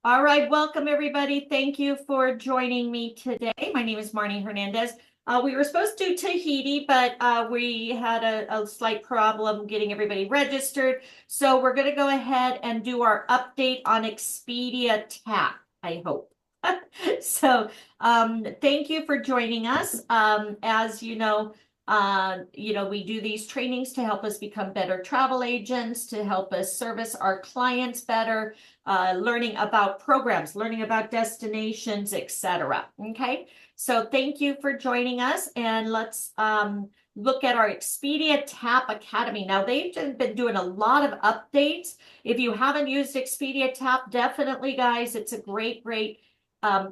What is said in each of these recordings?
All right, welcome everybody. Thank you for joining me today. My name is Marnie Hernandez. We were supposed to do Tahiti, but we had a slight problem getting everybody registered. So we're going to go ahead and do our update on Expedia Taap, I hope. So thank you for joining us. As we do these trainings to help us become better travel agents, to help us service our clients better, learning about programs, learning about destinations, etc. Okay, so thank you for joining us, and let's look at our Expedia Taap Academy. Now, they've been doing a lot of updates. If you haven't used Expedia Taap, definitely, guys, it's a great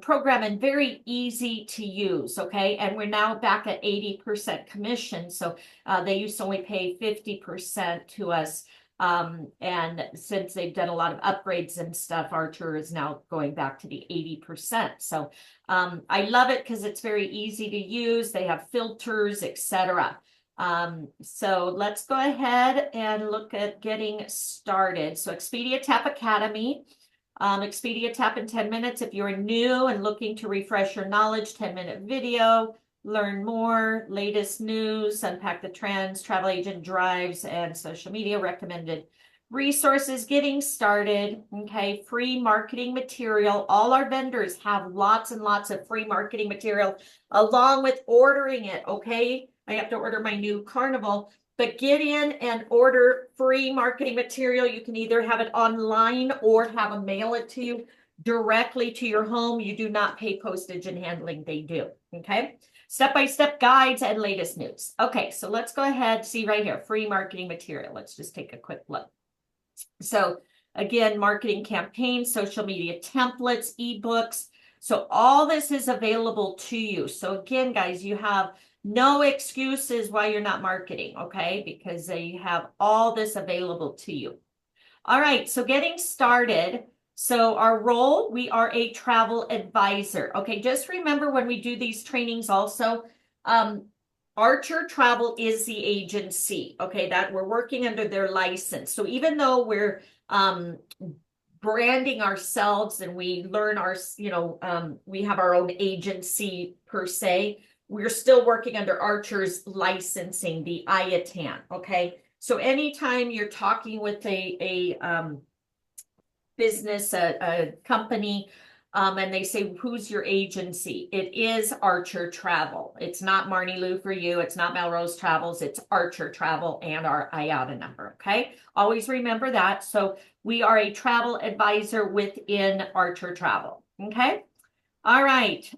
program and very easy to use. Okay, and we're now back at 80% commission. So they used to only pay 50% to us. And since they've done a lot of upgrades and stuff, Archer is now going back to the 80%. So I love it because it's very easy to use. They have filters, etc. So let's go ahead and look at getting started. So Expedia Taap Academy. Expedia Taap in 10 minutes. If you're new and looking to refresh your knowledge, 10-minute video, learn more, latest news, unpack the trends, travel agent drives, and social media recommended resources, getting started. Okay, free marketing material. All our vendors have lots and lots of free marketing material along with ordering it. Okay, I have to order my new Carnival. But get in and order free marketing material. You can either have it online or have them mail it to you directly to your home. You do not pay postage and handling. They do. Okay. Step-by-step guides and latest news. Okay, so let's go ahead. See right here, free marketing material. Let's just take a quick look. So again, marketing campaigns, social media templates, ebooks. So all this is available to you. So again, guys, you have no excuses why you're not marketing, okay? Because they have all this available to you. All right, so getting started. So our role, we are a travel advisor. Okay, just remember when we do these trainings also, Archer Travel is the agency, okay, that we're working under their license. So even though we're branding ourselves and we learn we have our own agency per se, we're still working under Archer's licensing, the IATAN, okay? So anytime you're talking with a business, a company, and they say, who's your agency? It is Archer Travel. It's not Marnie Lou for you. It's not Melrose Travels. It's Archer Travel and our IATA number, okay? Always remember that. So we are a travel advisor within Archer Travel, okay? All right.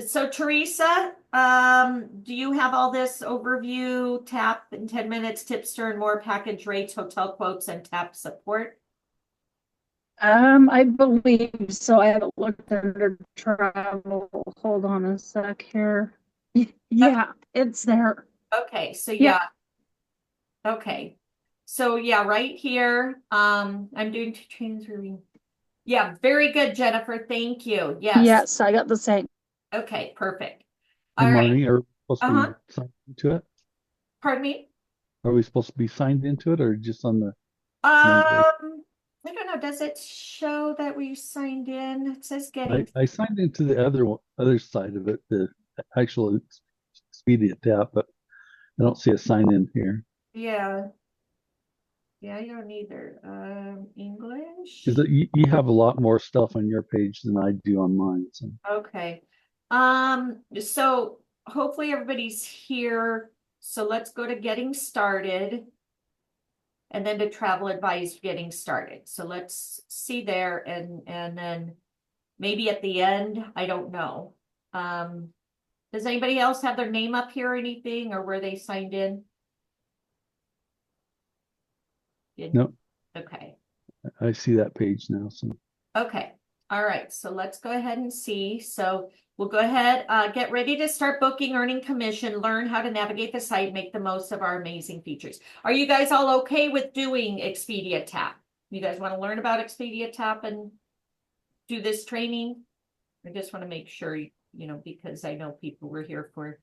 So Teresa, do you have all this overview, Taap in 10 minutes, tipster and more, package rates, hotel quotes, and Taap support? I believe so. I haven't looked under travel. Hold on a sec here. Yeah, it's there. Okay, so Yep. yeah. Okay. So yeah, right here. I'm doing two trains reviewing. Yeah, very good, Jennifer. Thank you. Yes. Yes, I got the same. Okay, perfect. Hey, All right. Marnie, are we supposed to Uh-huh. be signed into it? Pardon me? Are we supposed to be signed into it or just on the Monday? I don't know. Does it show that we signed in? It says I, getting. I signed into the other side of it, the actual Expedia tab, but I don't see a sign in here. Yeah. Yeah, you don't either. English. Because you have a lot more stuff on your page than I do on mine. So Okay. So hopefully everybody's here. So let's go to getting started and then to travel advice getting started. So let's see there and then maybe at the end, I don't know. Does anybody else have their name up here or anything or where they signed in? no, Okay. I see that page now. So Okay. All right. So let's go ahead and see. So we'll go ahead, get ready to start booking, earning commission, learn how to navigate the site, make the most of our amazing features. Are you guys all okay with doing Expedia Taap? You guys want to learn about Expedia Taap and do this training? I just want to make sure, because I know people were here for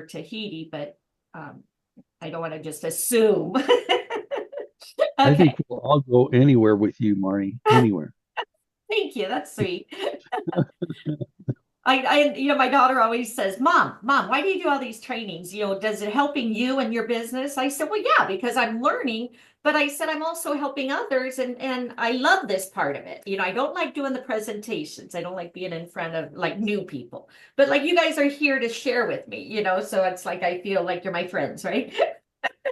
Tahiti, but I don't want to just assume. I Okay. think I'll go anywhere with you, Marnie, anywhere. Thank you. That's sweet. My daughter always says, Mom, why do you do all these trainings? Does it helping you and your business? I said, well, yeah, because I'm learning, but I said, I'm also helping others. And I love this part of it. I don't like doing the presentations. I don't like being in front of like new people, but like you guys are here to share with me, so it's like, I feel like you're my friends, right?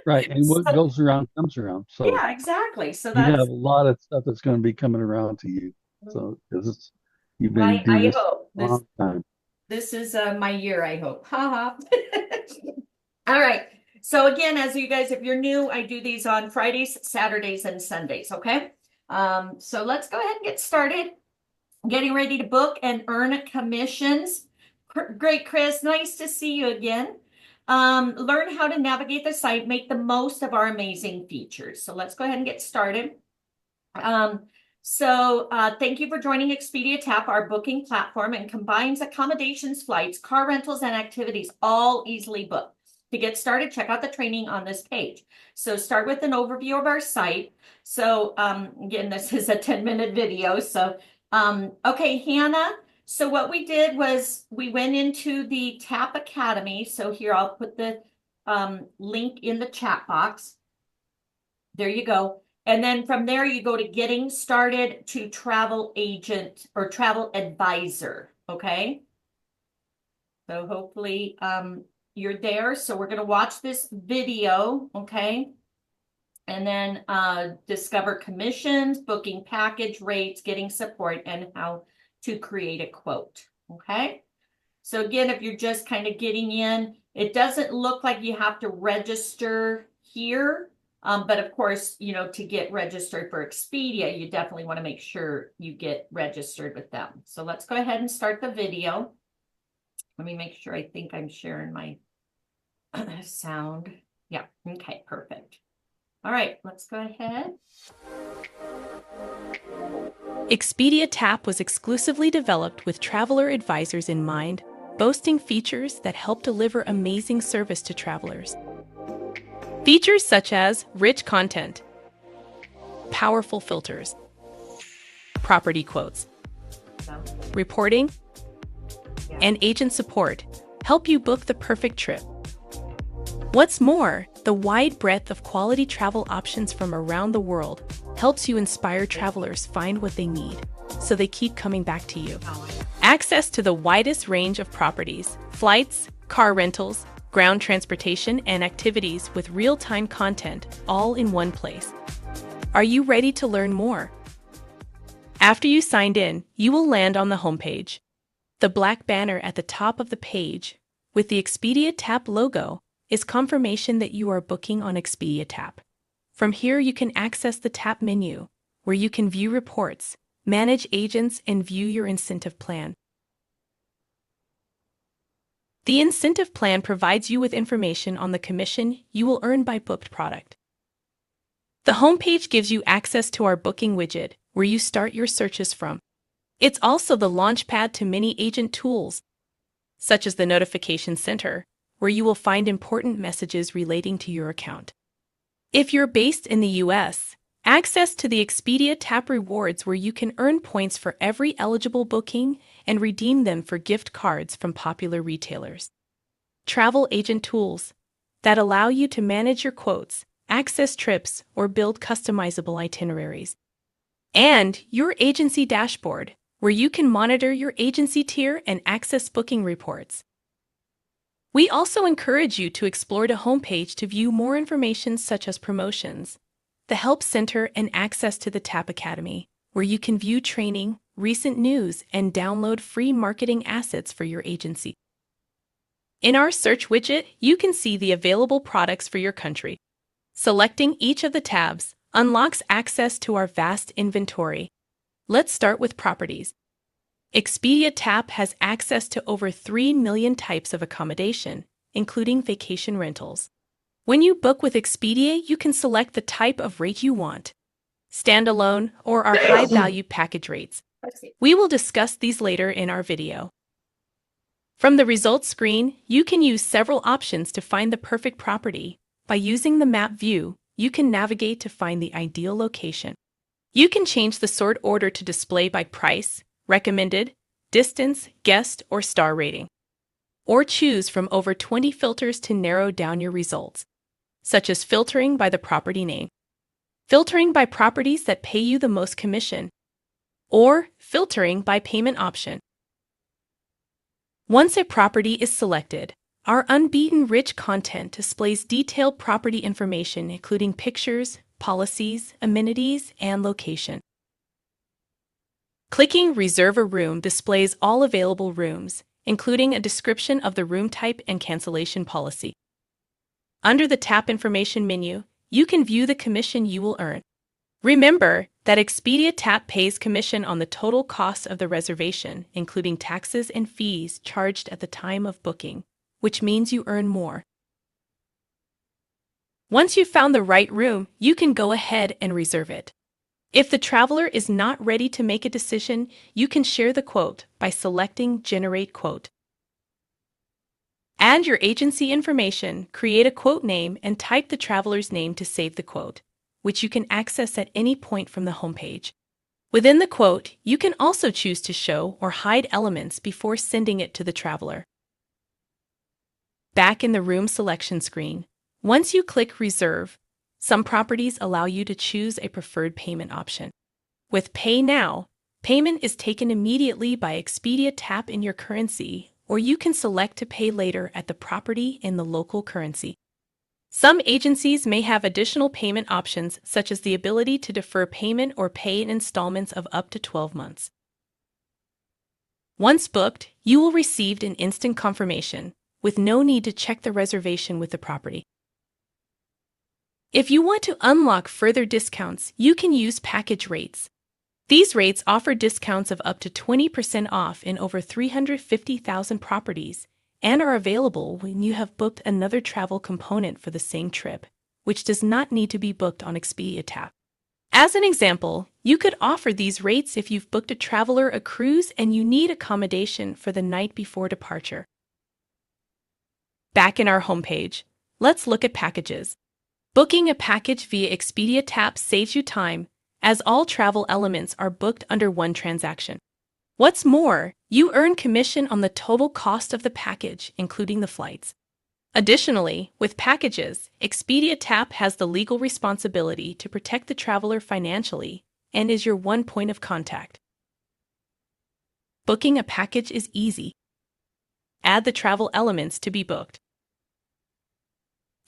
Right. And what So, goes around comes around. So yeah, exactly. So you have that's, a lot of stuff that's going to be coming around to you. So because you've been doing I this hope a long time. this is my year, I hope. Ha ha. All right. So again, as you guys, if you're new, I do these on Fridays, Saturdays, and Sundays. Okay. So let's go ahead and get started. Getting ready to book and earn commissions. Great, Chris. Nice to see you again. Learn how to navigate the site, make the most of our amazing features. So let's go ahead and get started. Thank you for joining Expedia Taap, our booking platform, and combines accommodations, flights, car rentals, and activities, all easily booked. To get started, check out the training on this page. So start with an overview of our site. So again, this is a 10-minute video. So, okay, Hannah. So what we did was we went into the Taap Academy. So here, I'll put the link in the chat box. There you go. And then from there, you go to getting started to travel agent or travel advisor. Okay. So hopefully you're there. So we're going to watch this video. Okay. And then discover commissions, booking package rates, getting support, and how to create a quote. Okay. So again, if you're just kind of getting in, it doesn't look like you have to register here. But of course, to get registered for Expedia, you definitely want to make sure you get registered with them. So let's go ahead and start the video. Let me make sure. I think I'm sharing my sound. Yeah. Okay, perfect. All right, let's go ahead. Expedia Taap was exclusively developed with traveler advisors in mind, boasting features that help deliver amazing service to travelers. Features such as rich content, powerful filters, property quotes, reporting, and agent support help you book the perfect trip. What's more, the wide breadth of quality travel options from around the world helps you inspire travelers find what they need, so they keep coming back to you. Access to the widest range of properties, flights, car rentals, ground transportation, and activities with real-time content all in one place. Are you ready to learn more? After you signed in, you will land on the homepage. The black banner at the top of the page with the Expedia Taap logo is confirmation that you are booking on Expedia Taap. From here, you can access the Taap menu, where you can view reports, manage agents, and view your incentive plan. The incentive plan provides you with information on the commission you will earn by booked product. The homepage gives you access to our booking widget, where you start your searches from. It's also the launchpad to many agent tools, such as the Notification Center, where you will find important messages relating to your account. If you're based in the US, access to the Expedia Taap Rewards, where you can earn points for every eligible booking and redeem them for gift cards from popular retailers. Travel agent tools that allow you to manage your quotes, access trips, or build customizable itineraries. And your agency dashboard, where you can monitor your agency tier and access booking reports. We also encourage you to explore the homepage to view more information such as promotions, the Help Center, and access to the Taap Academy, where you can view training, recent news, and download free marketing assets for your agency. In our search widget, you can see the available products for your country. Selecting each of the tabs unlocks access to our vast inventory. Let's start with properties. Expedia Taap has access to over 3 million types of accommodation, including vacation rentals. When you book with Expedia, you can select the type of rate you want, standalone or our high-value package rates. We will discuss these later in our video. From the results screen, you can use several options to find the perfect property. By using the map view, you can navigate to find the ideal location. You can change the sort order to display by price, recommended, distance, guest, or star rating. Or choose from over 20 filters to narrow down your results, such as filtering by the property name, filtering by properties that pay you the most commission, or filtering by payment option. Once a property is selected, our unbeaten rich content displays detailed property information including pictures, policies, amenities, and location. Clicking Reserve a Room displays all available rooms, including a description of the room type and cancellation policy. Under the Taap Information menu, you can view the commission you will earn. Remember that Expedia Taap pays commission on the total cost of the reservation, including taxes and fees charged at the time of booking, which means you earn more. Once you've found the right room, you can go ahead and reserve it. If the traveler is not ready to make a decision, you can share the quote by selecting Generate Quote. Add your agency information, create a quote name, and type the traveler's name to save the quote, which you can access at any point from the homepage. Within the quote, you can also choose to show or hide elements before sending it to the traveler. Back in the room selection screen, once you click Reserve, some properties allow you to choose a preferred payment option. With Pay Now, payment is taken immediately by Expedia Taap in your currency, or you can select to pay later at the property in the local currency. Some agencies may have additional payment options, such as the ability to defer payment or pay in installments of up to 12 months. Once booked, you will receive an instant confirmation, with no need to check the reservation with the property. If you want to unlock further discounts, you can use package rates. These rates offer discounts of up to 20% off in over 350,000 properties and are available when you have booked another travel component for the same trip, which does not need to be booked on Expedia Taap. As an example, you could offer these rates if you've booked a traveler a cruise and you need accommodation for the night before departure. Back in our homepage, let's look at packages. Booking a package via Expedia Taap saves you time, as all travel elements are booked under one transaction. What's more, you earn commission on the total cost of the package, including the flights. Additionally, with packages, Expedia Taap has the legal responsibility to protect the traveler financially and is your one point of contact. Booking a package is easy. Add the travel elements to be booked.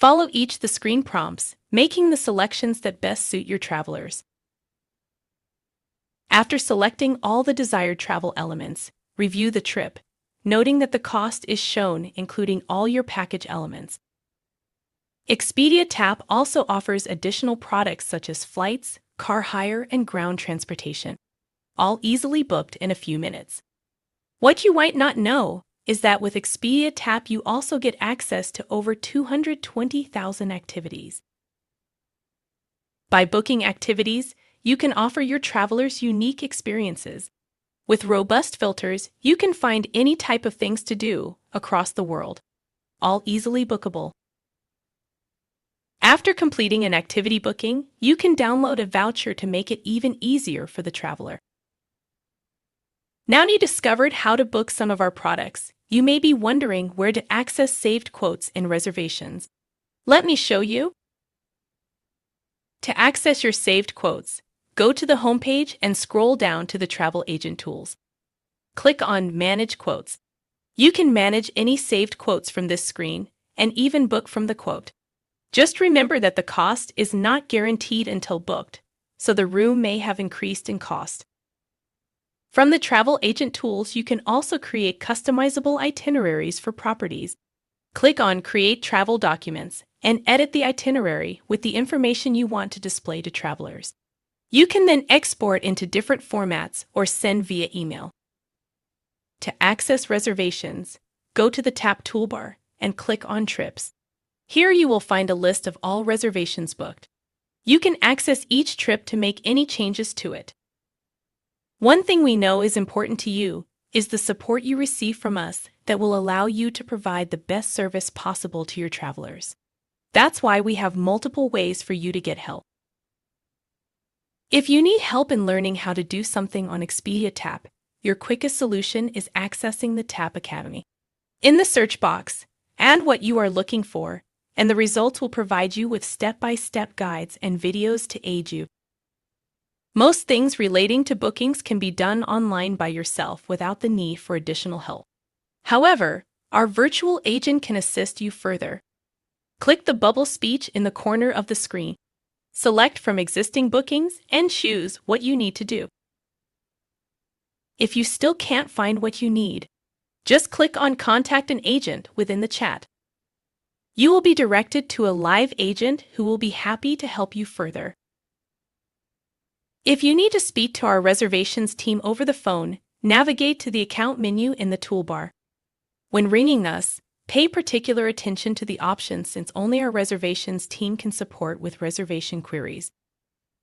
Follow each the screen prompts, making the selections that best suit your travelers. After selecting all the desired travel elements, review the trip, noting that the cost is shown including all your package elements. Expedia Taap also offers additional products such as flights, car hire, and ground transportation, all easily booked in a few minutes. What you might not know is that with Expedia Taap you also get access to over 220,000 activities. By booking activities, you can offer your travelers unique experiences. With robust filters, you can find any type of things to do across the world, all easily bookable. After completing an activity booking, you can download a voucher to make it even easier for the traveler. Now you discovered how to book some of our products, you may be wondering where to access saved quotes and reservations. Let me show you. To access your saved quotes, go to the homepage and scroll down to the Travel Agent tools. Click on Manage Quotes. You can manage any saved quotes from this screen and even book from the quote. Just remember that the cost is not guaranteed until booked, so the room may have increased in cost. From the Travel Agent tools, you can also create customizable itineraries for properties. Click on Create Travel Documents and edit the itinerary with the information you want to display to travelers. You can then export into different formats or send via email. To access reservations, go to the Taap toolbar and click on Trips. Here you will find a list of all reservations booked. You can access each trip to make any changes to it. One thing we know is important to you is the support you receive from us that will allow you to provide the best service possible to your travelers. That's why we have multiple ways for you to get help. If you need help in learning how to do something on Expedia Taap, your quickest solution is accessing the Taap Academy. In the search box, add what you are looking for, and the results will provide you with step-by-step guides and videos to aid you. Most things relating to bookings can be done online by yourself without the need for additional help. However, our virtual agent can assist you further. Click the bubble speech in the corner of the screen. Select from existing bookings and choose what you need to do. If you still can't find what you need, just click on Contact an Agent within the chat. You will be directed to a live agent who will be happy to help you further. If you need to speak to our reservations team over the phone, navigate to the account menu in the toolbar. When ringing us, pay particular attention to the options since only our reservations team can support with reservation queries.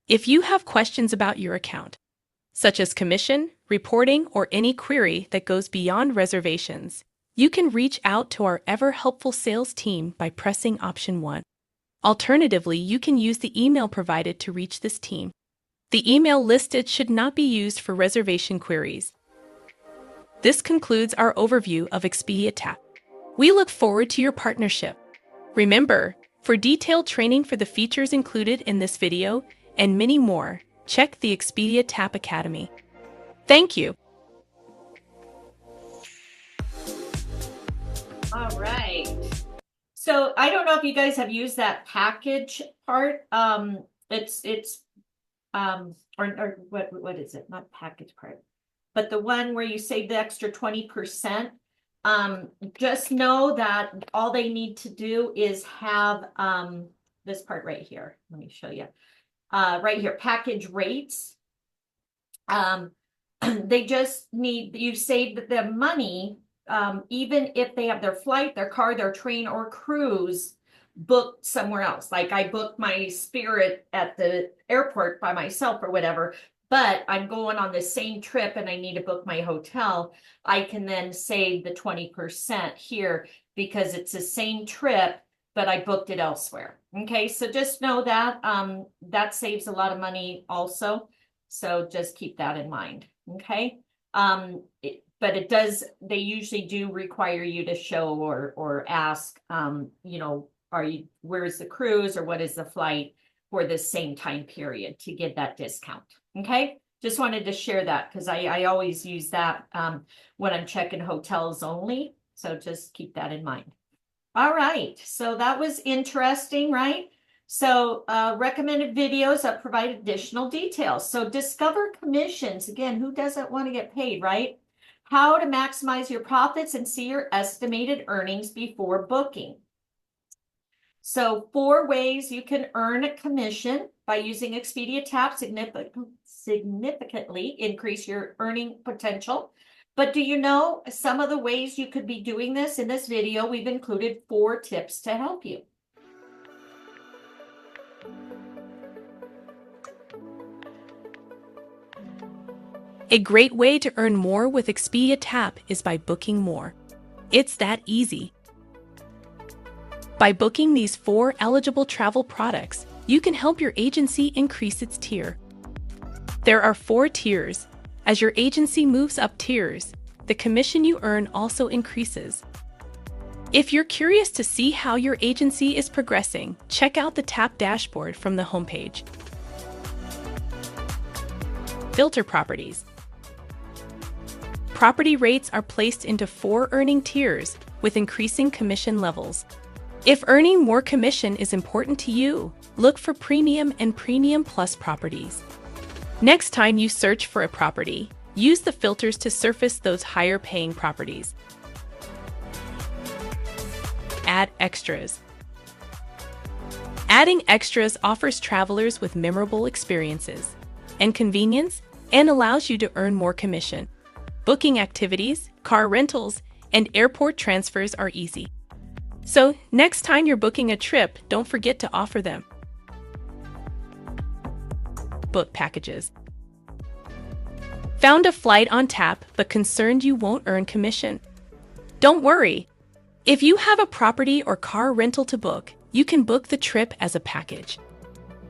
If you have questions about your account, such as commission, reporting, or any query that goes beyond reservations, you can reach out to our ever-helpful sales team by pressing option 1. Alternatively, you can use the email provided to reach this team. The email listed should not be used for reservation queries. This concludes our overview of Expedia Taap. We look forward to your partnership. Remember, for detailed training for the features included in this video and many more, check the Expedia Taap Academy. Thank you. All right. So I don't know if you guys have used that package part. Or what is it? Not package part, but the one where you save the extra 20%. Just know that all they need to do is have this part right here. Let me show you. Right here, package rates. They just need, you save them money, even if they have their flight, their car, their train, or cruise booked somewhere else. Like I booked my Spirit at the airport by myself or whatever, but I'm going on the same trip and I need to book my hotel. I can then save the 20% here because it's the same trip, but I booked it elsewhere. Okay, so just know that that saves a lot of money also. So just keep that in mind. Okay. But it does, they usually do require you to show or ask, you know, where's the cruise or what is the flight for the same time period to get that discount. Okay. Just wanted to share that because I always use that when I'm checking hotels only. So just keep that in mind. All right. So that was interesting, right? So recommended videos that provide additional details. So discover commissions. Again, who doesn't want to get paid, right? How to maximize your profits and see your estimated earnings before booking. So 4 ways you can earn a commission by using Expedia Taap significantly increase your earning potential. But do you know some of the ways you could be doing this? In this video, we've included 4 tips to help you. A great way to earn more with Expedia Taap is by booking more. It's that easy. By booking these 4 eligible travel products, you can help your agency increase its tier. There are 4 tiers. As your agency moves up tiers, the commission you earn also increases. If you're curious to see how your agency is progressing, check out the Taap dashboard from the homepage. Filter properties. Property rates are placed into 4 earning tiers with increasing commission levels. If earning more commission is important to you, look for Premium and Premium Plus properties. Next time you search for a property, use the filters to surface those higher paying properties. Add extras. Adding extras offers travelers with memorable experiences and convenience and allows you to earn more commission. Booking activities, car rentals, and airport transfers are easy. So next time you're booking a trip, don't forget to offer them. Book packages. Found a flight on Taap but concerned you won't earn commission? Don't worry. If you have a property or car rental to book, you can book the trip as a package.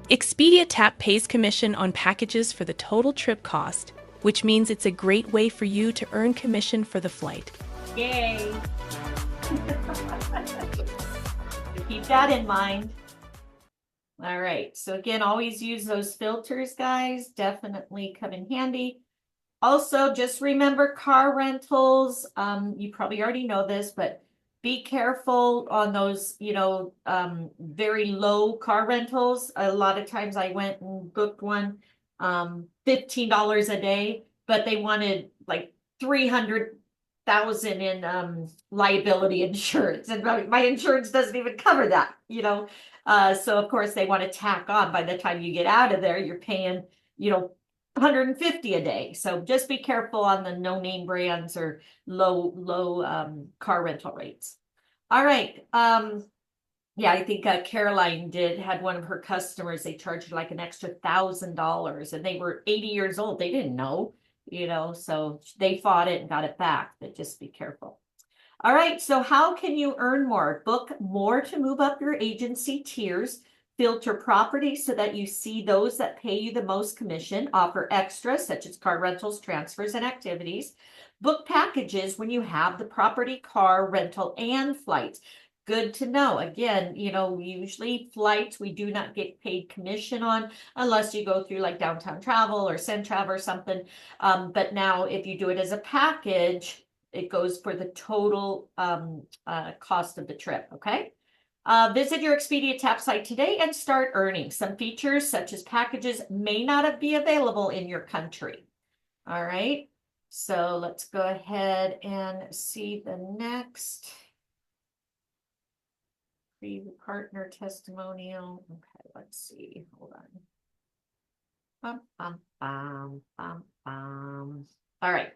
Expedia Taap pays commission on packages for the total trip cost, which means it's a great way for you to earn commission for the flight. Yay! Keep that in mind. All right, so again, always use those filters, guys. Definitely come in handy. Also, just remember car rentals. You probably already know this, but be careful on those, very low car rentals. A lot of times I went and booked one, $15 a day, but they wanted like 300,000 in liability insurance, and my insurance doesn't even cover that, so of course they want to tack on. By the time you get out of there, you're paying, 150 a day. So just be careful on the no-name brands or low car rental rates. All right. Yeah, I think Caroline had one of her customers. They charged like an extra $1,000, and they were 80 years old. They didn't know, so they fought it and got it back. But just be careful. All right. So how can you earn more? Book more to move up your agency tiers. Filter properties so that you see those that pay you the most commission. Offer extras such as car rentals, transfers, and activities. Book packages when you have the property, car rental, and flights. Good to know. Again, usually flights we do not get paid commission on unless you go through like Downtown Travel or Centrav or something. But now if you do it as a package, it goes for the total cost of the trip. Okay. Visit your Expedia Taap site today and start earning. Some features such as packages may not be available in your country. All right, so let's go ahead and see the next preview partner testimonial. Okay, let's see. Hold on. All right,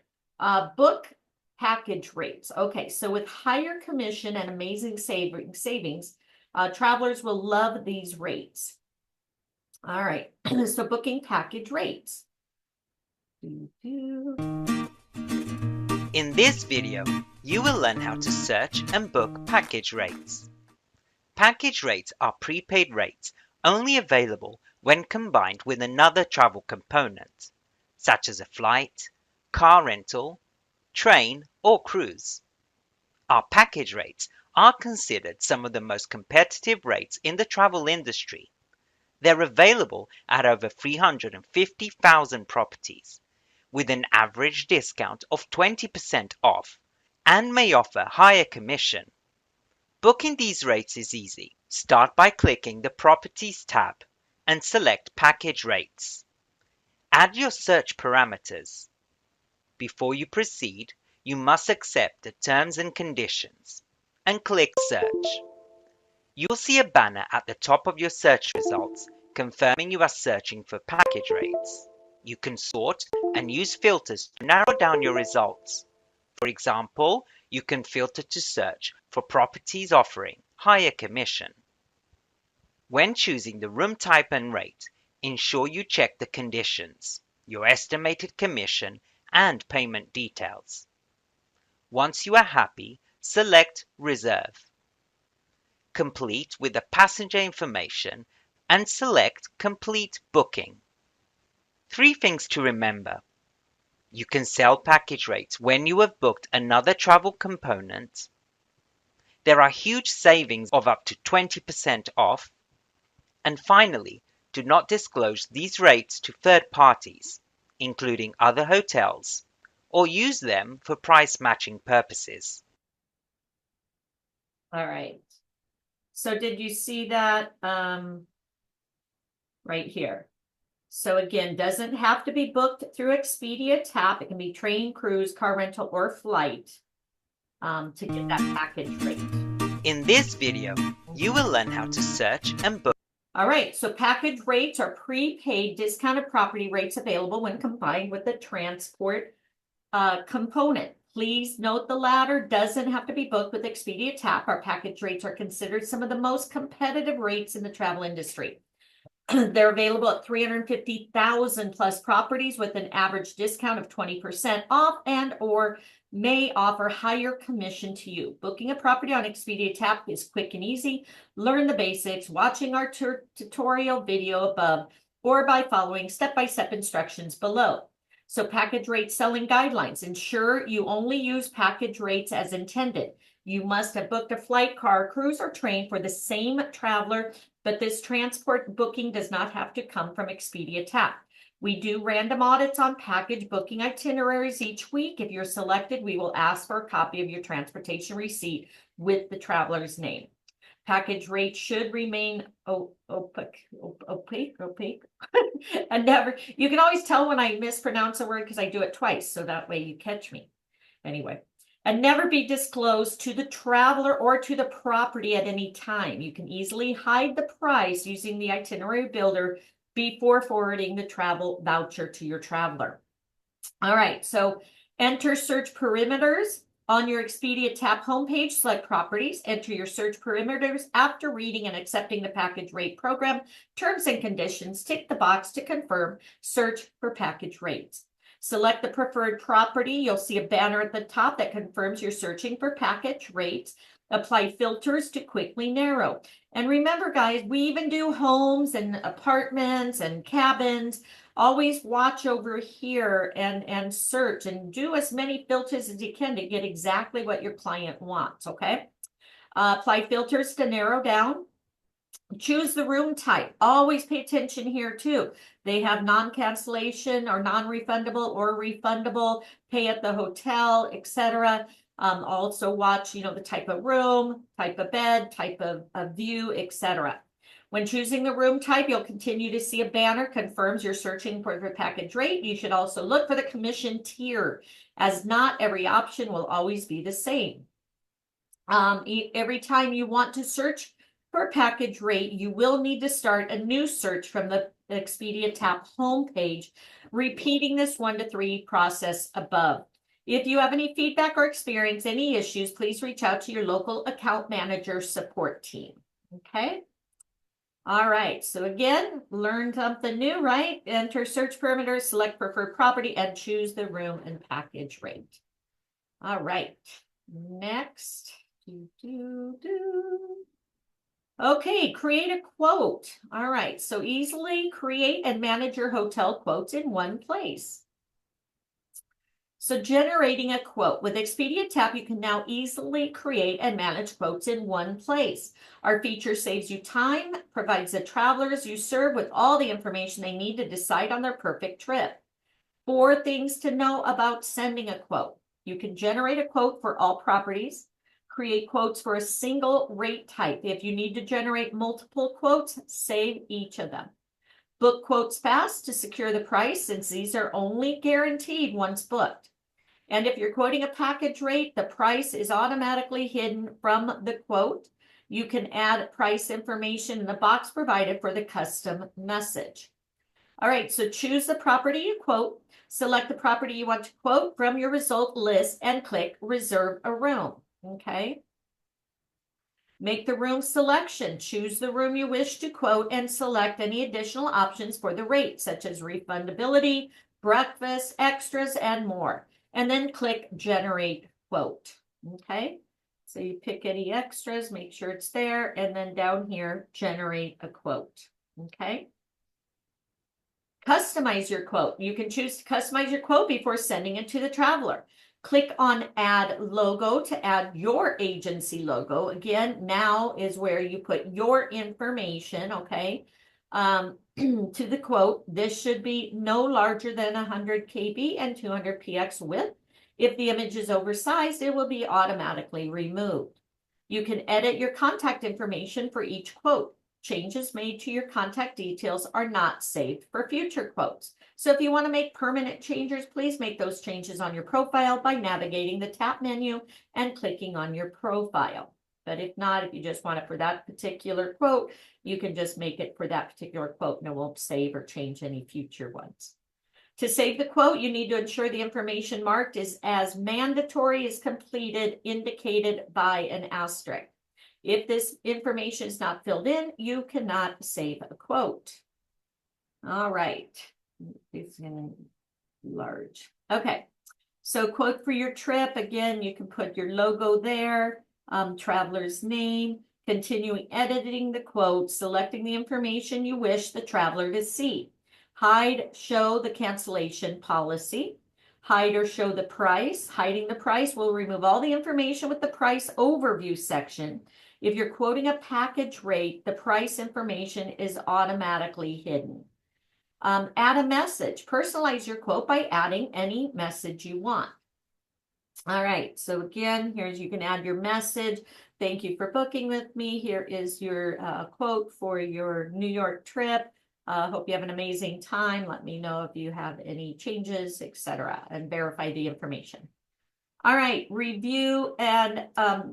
book package rates. Okay, so with higher commission and amazing savings, travelers will love these rates. All right, so booking package rates. In this video, you will learn how to search and book package rates. Package rates are prepaid rates only available when combined with another travel component, such as a flight, car rental, train, or cruise. Our package rates are considered some of the most competitive rates in the travel industry. They're available at over 350,000 properties, with an average discount of 20% off, and may offer higher commission. Booking these rates is easy. Start by clicking the Properties tab and select Package Rates. Add your search parameters. Before you proceed, you must accept the terms and conditions and click Search. You'll see a banner at the top of your search results confirming you are searching for package rates. You can sort and use filters to narrow down your results. For example, you can filter to search for properties offering higher commission. When choosing the room type and rate, ensure you check the conditions, your estimated commission, and payment details. Once you are happy, select Reserve. Complete with the passenger information and select Complete Booking. 3 things to remember. You can sell package rates when you have booked another travel component. There are huge savings of up to 20% off. And finally, do not disclose these rates to third parties, including other hotels, or use them for price matching purposes. All right. So did you see that right here? So again, doesn't have to be booked through Expedia Taap. It can be train, cruise, car rental, or flight to get that package rate. In this video, you will learn how to search and book. All right, so package rates are prepaid discounted property rates available when combined with the transport component. Please note the latter doesn't have to be booked with Expedia Taap. Our package rates are considered some of the most competitive rates in the travel industry. They're available at 350,000 plus properties with an average discount of 20% off and or may offer higher commission to you. Booking a property on Expedia Taap is quick and easy. Learn the basics, watching our tutorial video above, or by following step-by-step instructions below. So package rate selling guidelines. Ensure you only use package rates as intended. You must have booked a flight, car, cruise, or train for the same traveler, but this transport booking does not have to come from Expedia Taap. We do random audits on package booking itineraries each week. If you're selected, we will ask for a copy of your transportation receipt with the traveler's name. Package rate should remain opaque. And never, you can always tell when I mispronounce a word because I do it twice, so that way you catch me. Anyway, and never be disclosed to the traveler or to the property at any time. You can easily hide the price using the itinerary builder before forwarding the travel voucher to your traveler. All right, so enter search perimeters. On your Expedia Taap homepage, select properties, enter your search perimeters. After reading and accepting the package rate program terms and conditions, tick the box to confirm search for package rates. Select the preferred property. You'll see a banner at the top that confirms you're searching for package rates. Apply filters to quickly narrow. And remember, guys, we even do homes and apartments and cabins. Always watch over here and search and do as many filters as you can to get exactly what your client wants, okay? Apply filters to narrow down. Choose the room type. Always pay attention here too. They have non-cancellation or non-refundable or refundable, pay at the hotel, etc. Also watch, the type of room, type of bed, type of view, etc. When choosing the room type, you'll continue to see a banner confirms you're searching for the package rate. You should also look for the commission tier, as not every option will always be the same. Every time you want to search for a package rate, you will need to start a new search from the Expedia Taap homepage, repeating this 1 to 3 process above. If you have any feedback or experience any issues, please reach out to your local account manager support team. Okay. All right, so again, learn something new, right? Enter search perimeters, select preferred property, and choose the room and package rate. All right, next. Okay, create a quote. All right, so easily create and manage your hotel quotes in one place. So generating a quote. With Expedia Taap, you can now easily create and manage quotes in one place. Our feature saves you time, provides the travelers you serve with all the information they need to decide on their perfect trip. 4 things to know about sending a quote. You can generate a quote for all properties, create quotes for a single rate type. If you need to generate multiple quotes, save each of them. Book quotes fast to secure the price, since these are only guaranteed once booked. And if you're quoting a package rate, the price is automatically hidden from the quote. You can add price information in the box provided for the custom message. All right, so choose the property you quote. Select the property you want to quote from your result list and click Reserve a Room. Okay. Make the room selection. Choose the room you wish to quote and select any additional options for the rate, such as refundability, breakfast, extras, and more. And then click Generate Quote. Okay. So you pick any extras, make sure it's there, and then down here, generate a quote. Okay. Customize your quote. You can choose to customize your quote before sending it to the traveler. Click on Add Logo to add your agency logo. Again, now is where you put your information, okay, to the quote. This should be no larger than 100 KB and 200 px width. If the image is oversized, it will be automatically removed. You can edit your contact information for each quote. Changes made to your contact details are not saved for future quotes. So if you want to make permanent changes, please make those changes on your profile by navigating the Taap menu and clicking on your profile. But if not, if you just want it for that particular quote, you can just make it for that particular quote and it won't save or change any future ones. To save the quote, you need to ensure the information marked is as mandatory is completed, indicated by an asterisk. If this information is not filled in, you cannot save a quote. All right. It's gonna large. Okay. So quote for your trip. Again, you can put your logo there, traveler's name, continuing editing the quote, selecting the information you wish the traveler to see. Hide, show the cancellation policy. Hide or show the price. Hiding the price will remove all the information with the price overview section. If you're quoting a package rate, the price information is automatically hidden. Add a message. Personalize your quote by adding any message you want. All right, so again, here's you can add your message. Thank you for booking with me. Here is your quote for your New York trip. Hope you have an amazing time. Let me know if you have any changes, etc., and verify the information. All right, review and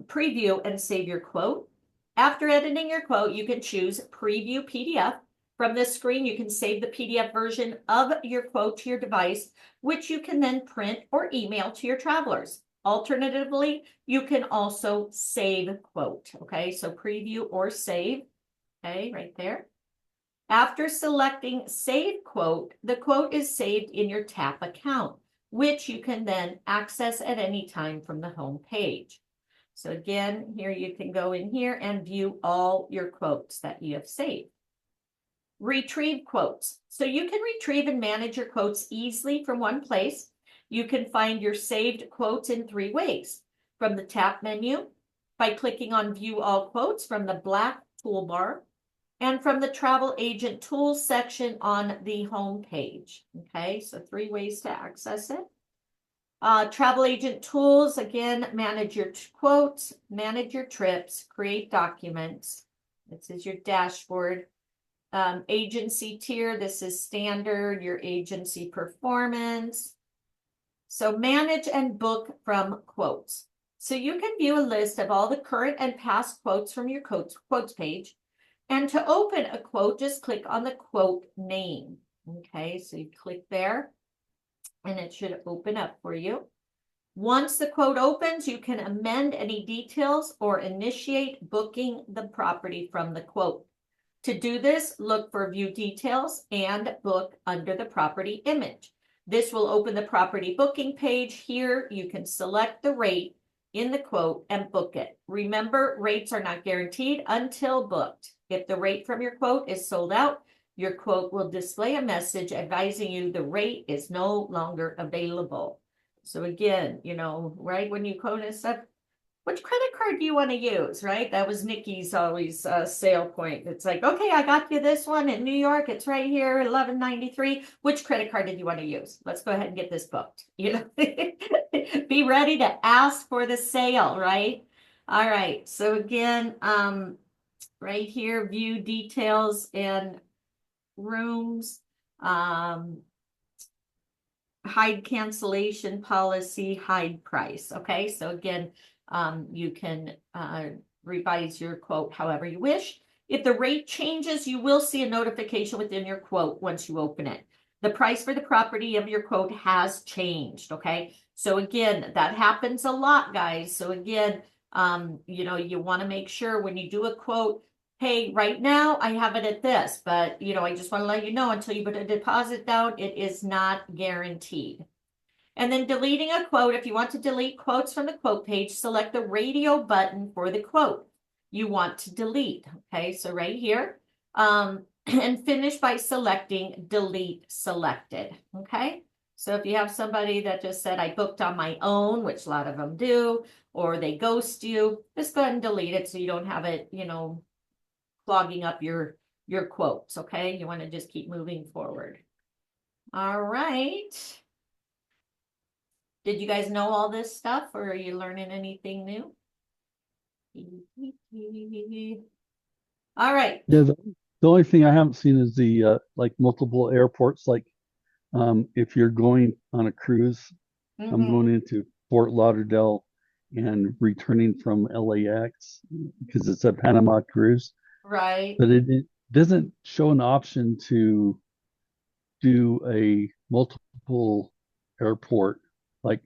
preview and save your quote. After editing your quote, you can choose Preview PDF. From this screen, you can save the PDF version of your quote to your device, which you can then print or email to your travelers. Alternatively, you can also save quote. Okay, so preview or save. Okay, right there. After selecting Save Quote, the quote is saved in your Taap account, which you can then access at any time from the home page. So again, here you can go in here and view all your quotes that you have saved. Retrieve quotes. So you can retrieve and manage your quotes easily from one place. You can find your saved quotes in 3 ways. From the Taap menu, by clicking on View All Quotes from the black toolbar, and from the Travel Agent Tools section on the home page. Okay, so 3 ways to access it. Travel Agent Tools, again, manage your quotes, manage your trips, create documents. This is your dashboard. Agency tier, this is standard, your agency performance. So manage and book from quotes. So you can view a list of all the current and past quotes from your quotes page. And to open a quote, just click on the quote name. Okay, so you click there and it should open up for you. Once the quote opens, you can amend any details or initiate booking the property from the quote. To do this, look for View Details and Book under the property image. This will open the property booking page. Here, you can select the rate in the quote and book it. Remember, rates are not guaranteed until booked. If the rate from your quote is sold out, your quote will display a message advising you the rate is no longer available. So again, you know, right when you quote and stuff, which credit card do you want to use, right? That was Nikki's always sale point. It's like, okay, I got you this one in New York. It's right here, $11.93. Which credit card did you want to use? Let's go ahead and get this booked. You know, be ready to ask for the sale, right? All right. So again, right here, view details and rooms. Hide cancellation policy, hide price. Okay, so again, you can revise your quote however you wish. If the rate changes, you will see a notification within your quote once you open it. The price for the property of your quote has changed. Okay, so again, that happens a lot, guys. So again, you know, you want to make sure when you do a quote, hey, right now I have it at this, but you know, I just want to let you know until you put a deposit down, it is not guaranteed. And then deleting a quote, if you want to delete quotes from the quote page, select the radio button for the quote you want to delete. Okay, so right here, and finish by selecting delete selected. Okay, so if you have somebody that just said, I booked on my own, which a lot of them do, or they ghost you, just go ahead and delete it so you don't have it, you know, clogging up your quotes. Okay, you want to just keep moving forward. All right. Did you guys know all this stuff, or are you learning anything new? All right. Yeah, the only thing I haven't seen is the like multiple airports. Like if you're going on a cruise, I'm going into Fort Lauderdale and returning from LAX because it's a Panama cruise. Right. But it doesn't show an option to do a multiple airport like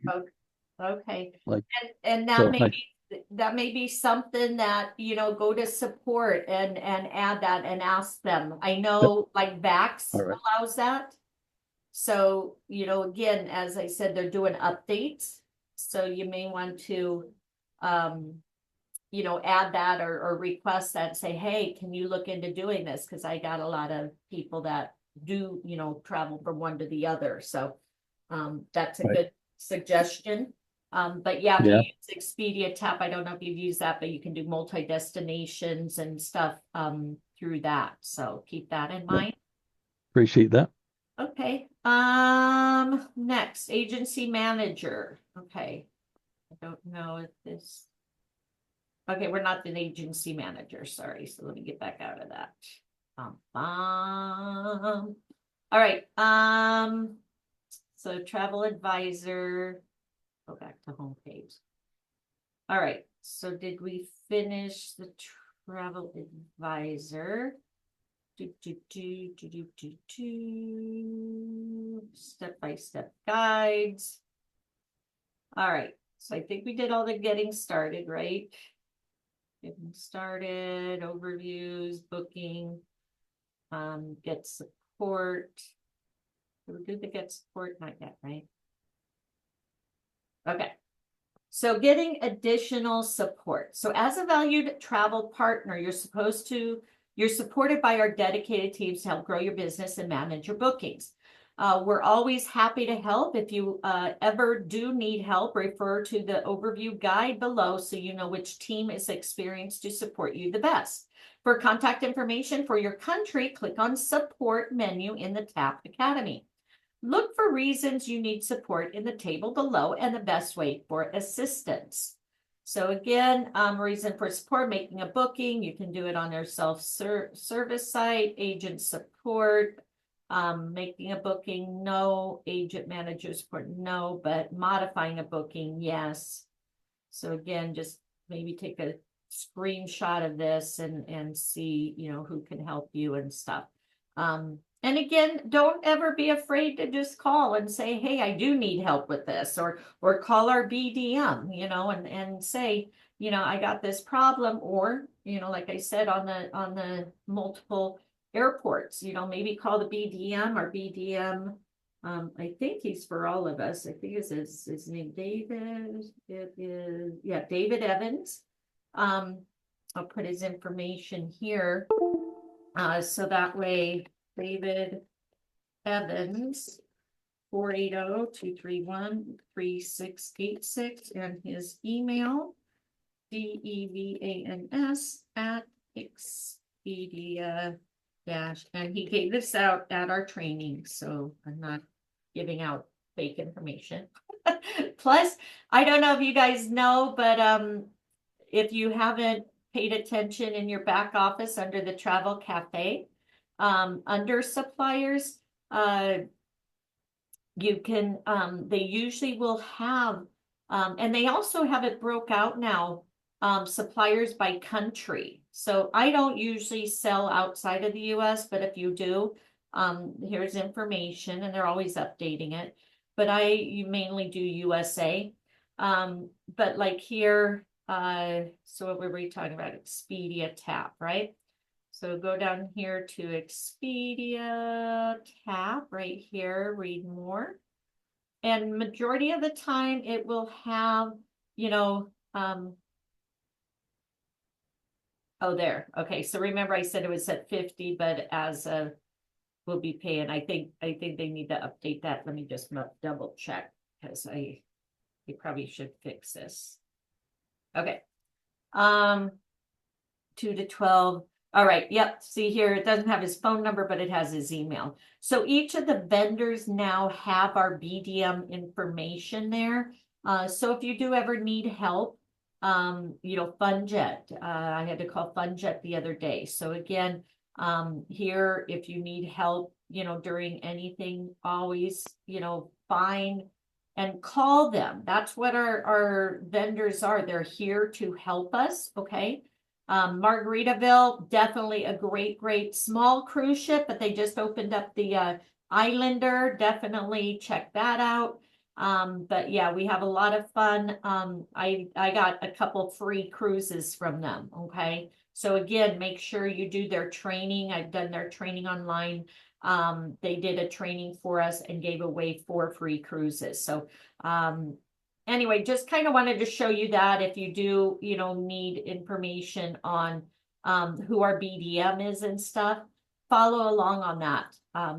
Okay. like And that so may I, be that may be something that, go to support and add that and ask them. I know like VAX All right. allows that. So, again, as I said, they're doing updates. So you may want to, add that or request that, say, hey, can you look into doing this? Because I got a lot of people that do, travel from one to the other. So that's a Right. good suggestion. But yeah, if Yeah. you use Expedia Tap, I don't know if you've used that, but you can do multi-destinations and stuff through that. So keep that in mind. Appreciate that. Okay. Next, agency manager. Okay. I don't know if this. Okay, we're not an agency manager, sorry. So let me get back out of that. All right. So travel advisor. Go back to homepage. All right. So did we finish the travel advisor? Step-by-step guides. All right. So I think we did all the getting started, right? Getting started, overviews, booking, get support. Did we do the get support? Not yet, right? Okay. So getting additional support. So as a valued travel partner, you're supported by our dedicated teams to help grow your business and manage your bookings. We're always happy to help. If you ever do need help, refer to the overview guide below so you know which team is experienced to support you the best. For contact information for your country, click on support menu in the Taap Academy. Look for reasons you need support in the table below and the best way for assistance. So again, reason for support, making a booking. You can do it on their self-service site, agent support, making a booking, no. Agent manager support, no. But modifying a booking, yes. So again, just maybe take a screenshot of this and see, who can help you and stuff. And again, don't ever be afraid to just call and say, hey, I do need help with this, or call our BDM, and say, I got this problem, or, like I said, on the multiple airports, maybe call the BDM or BDM. I think he's for all of us. I think his name David. It is, yeah, David Evans. I'll put his information here. So that way, David Evans, 480-231-3686, and his email, DEVANS@Expedia and he gave this out at our training, so I'm not giving out fake information. Plus, I don't know if you guys know, but if you haven't paid attention in your back office under the travel cafe, under suppliers, you can, they usually will have, and they also have it broke out now, suppliers by country. So I don't usually sell outside of the US, but if you do, here's information, and they're always updating it. But you mainly do USA. But like here, so what were we talking about? Expedia Tap, right? So go down here to Expedia Tap right here, read more. And majority of the time it will have, oh, there. Okay. So remember I said it was at 50, but as we'll be paying, I think they need to update that. Let me just double check because they probably should fix this. Okay. 2 to 12. All right. Yep. See here, it doesn't have his phone number, but it has his email. So each of the vendors now have our BDM information there. So if you do ever need help, Funjet, I had to call Funjet the other day. So again, here, if you need help, during anything, always, find and call them. That's what our vendors are. They're here to help us. Okay. Margaritaville, definitely a great small cruise ship, but they just opened up the Islander. Definitely check that out. But yeah, we have a lot of fun. I got a couple free cruises from them. Okay. So again, make sure you do their training. I've done their training online. They did a training for us and gave away 4 free cruises. So, anyway, just kind of wanted to show you that if you do, need information on, who our BDM is and stuff, follow along on that.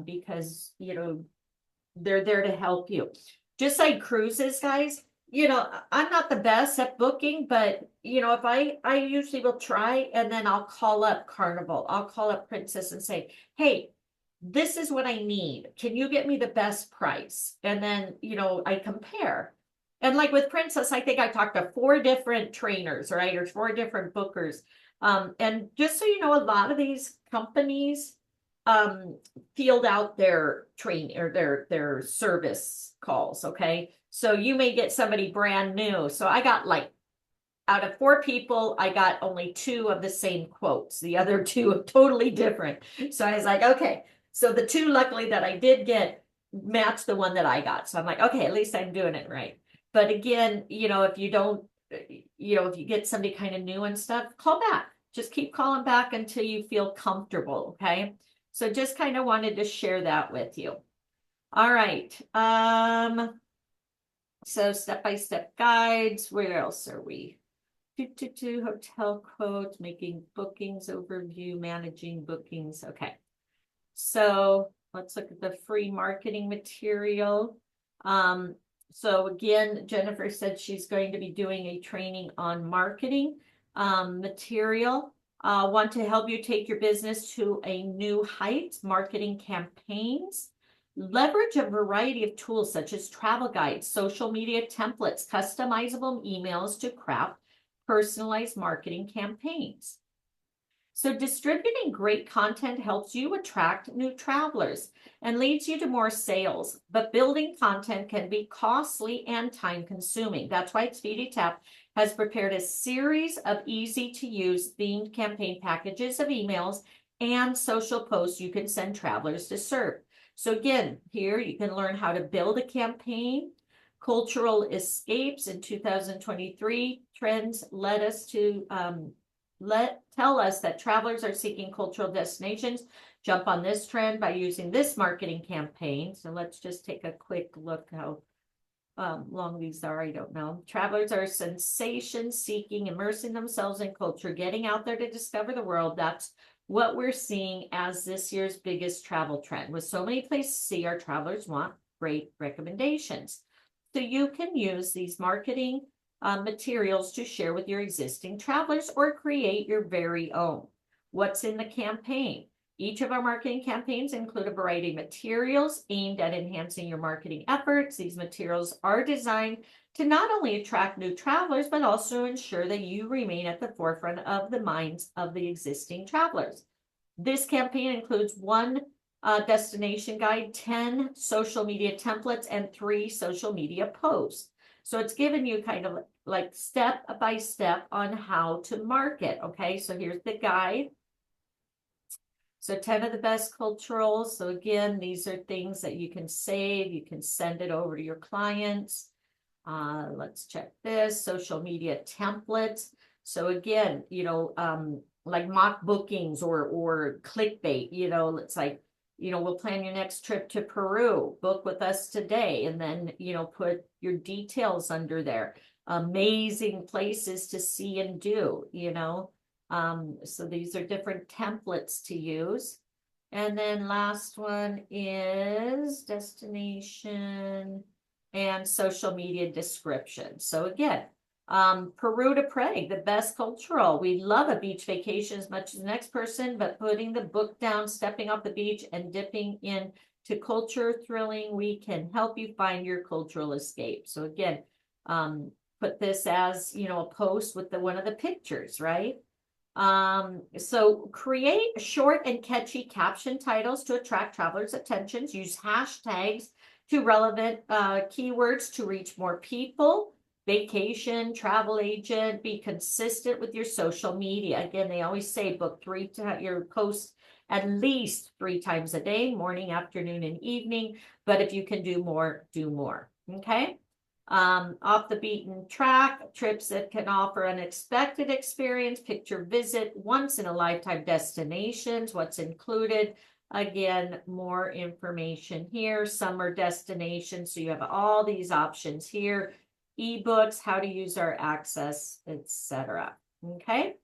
Because, they're there to help you. Just like cruises, guys, I'm not the best at booking, but if I usually will try, and then I'll call up Carnival, I'll call up Princess and say, hey, this is what I need. Can you get me the best price? And then, I compare. And like with Princess, I think I talked to 4 different trainers, right? Or 4 different bookers. And just so you know, a lot of these companies field out their train or their service calls. Okay. So you may get somebody brand new. So I got like out of 4 people, I got only 2 of the same quotes. The other 2 are totally different. So I was like, okay. So the 2 luckily that I did get matched the one that I got. So I'm like, okay, at least I'm doing it right. But again, if you don't, if you get somebody kind of new and stuff, call back. Just keep calling back until you feel comfortable. Okay. So just kind of wanted to share that with you. All right. So step-by-step guides. Where else are we? Hotel quotes, making bookings overview, managing bookings. Okay. So let's look at the free marketing material. So again, Jennifer said she's going to be doing a training on marketing material. Want to help you take your business to a new height, marketing campaigns. Leverage a variety of tools such as travel guides, social media templates, customizable emails to craft personalized marketing campaigns. So distributing great content helps you attract new travelers and leads you to more sales, but building content can be costly and time consuming. That's why Expedia Taap has prepared a series of easy to use themed campaign packages of emails and social posts you can send travelers to serve. So again, here you can learn how to build a campaign. Cultural escapes in 2023 trends led us to tell us that travelers are seeking cultural destinations. Jump on this trend by using this marketing campaign. So let's just take a quick look how long these are. I don't know. Travelers are sensation seeking, immersing themselves in culture, getting out there to discover the world. That's what we're seeing as this year's biggest travel trend. With so many places to see, our travelers want great recommendations. So you can use these marketing materials to share with your existing travelers or create your very own. What's in the campaign? Each of our marketing campaigns include a variety of materials aimed at enhancing your marketing efforts. These materials are designed to not only attract new travelers, but also ensure that you remain at the forefront of the minds of the existing travelers. This campaign includes 1 destination guide, 10 social media templates, and 3 social media posts. So it's given you kind of like step by step on how to market. Okay, so here's the guide. So 10 of the best culturals. So again, these are things that you can save. You can send it over to your clients. Let's check this. Social media templates. So again, like mock bookings or clickbait, it's like, we'll plan your next trip to Peru, book with us today, and then, put your details under there. Amazing places to see and do, so these are different templates to use. And then last one is destination and social media description. So again, Peru to Prague, the best cultural. We love a beach vacation as much as the next person, but putting the book down, stepping off the beach and dipping into culture thrilling, we can help you find your cultural escape. So again, put this as, a post with one of the pictures, right? So create short and catchy caption titles to attract travelers' attentions. Use hashtags to relevant keywords to reach more people. Vacation, travel agent, be consistent with your social media. Again, they always say book your posts at least 3 times a day, morning, afternoon, and evening. But if you can do more, do more. Okay. Off the beaten track, trips that can offer unexpected experience, picture visit, once in a lifetime destinations, what's included. Again, more information here, summer destinations. So you have all these options here, ebooks, how to use our access, etc. Okay.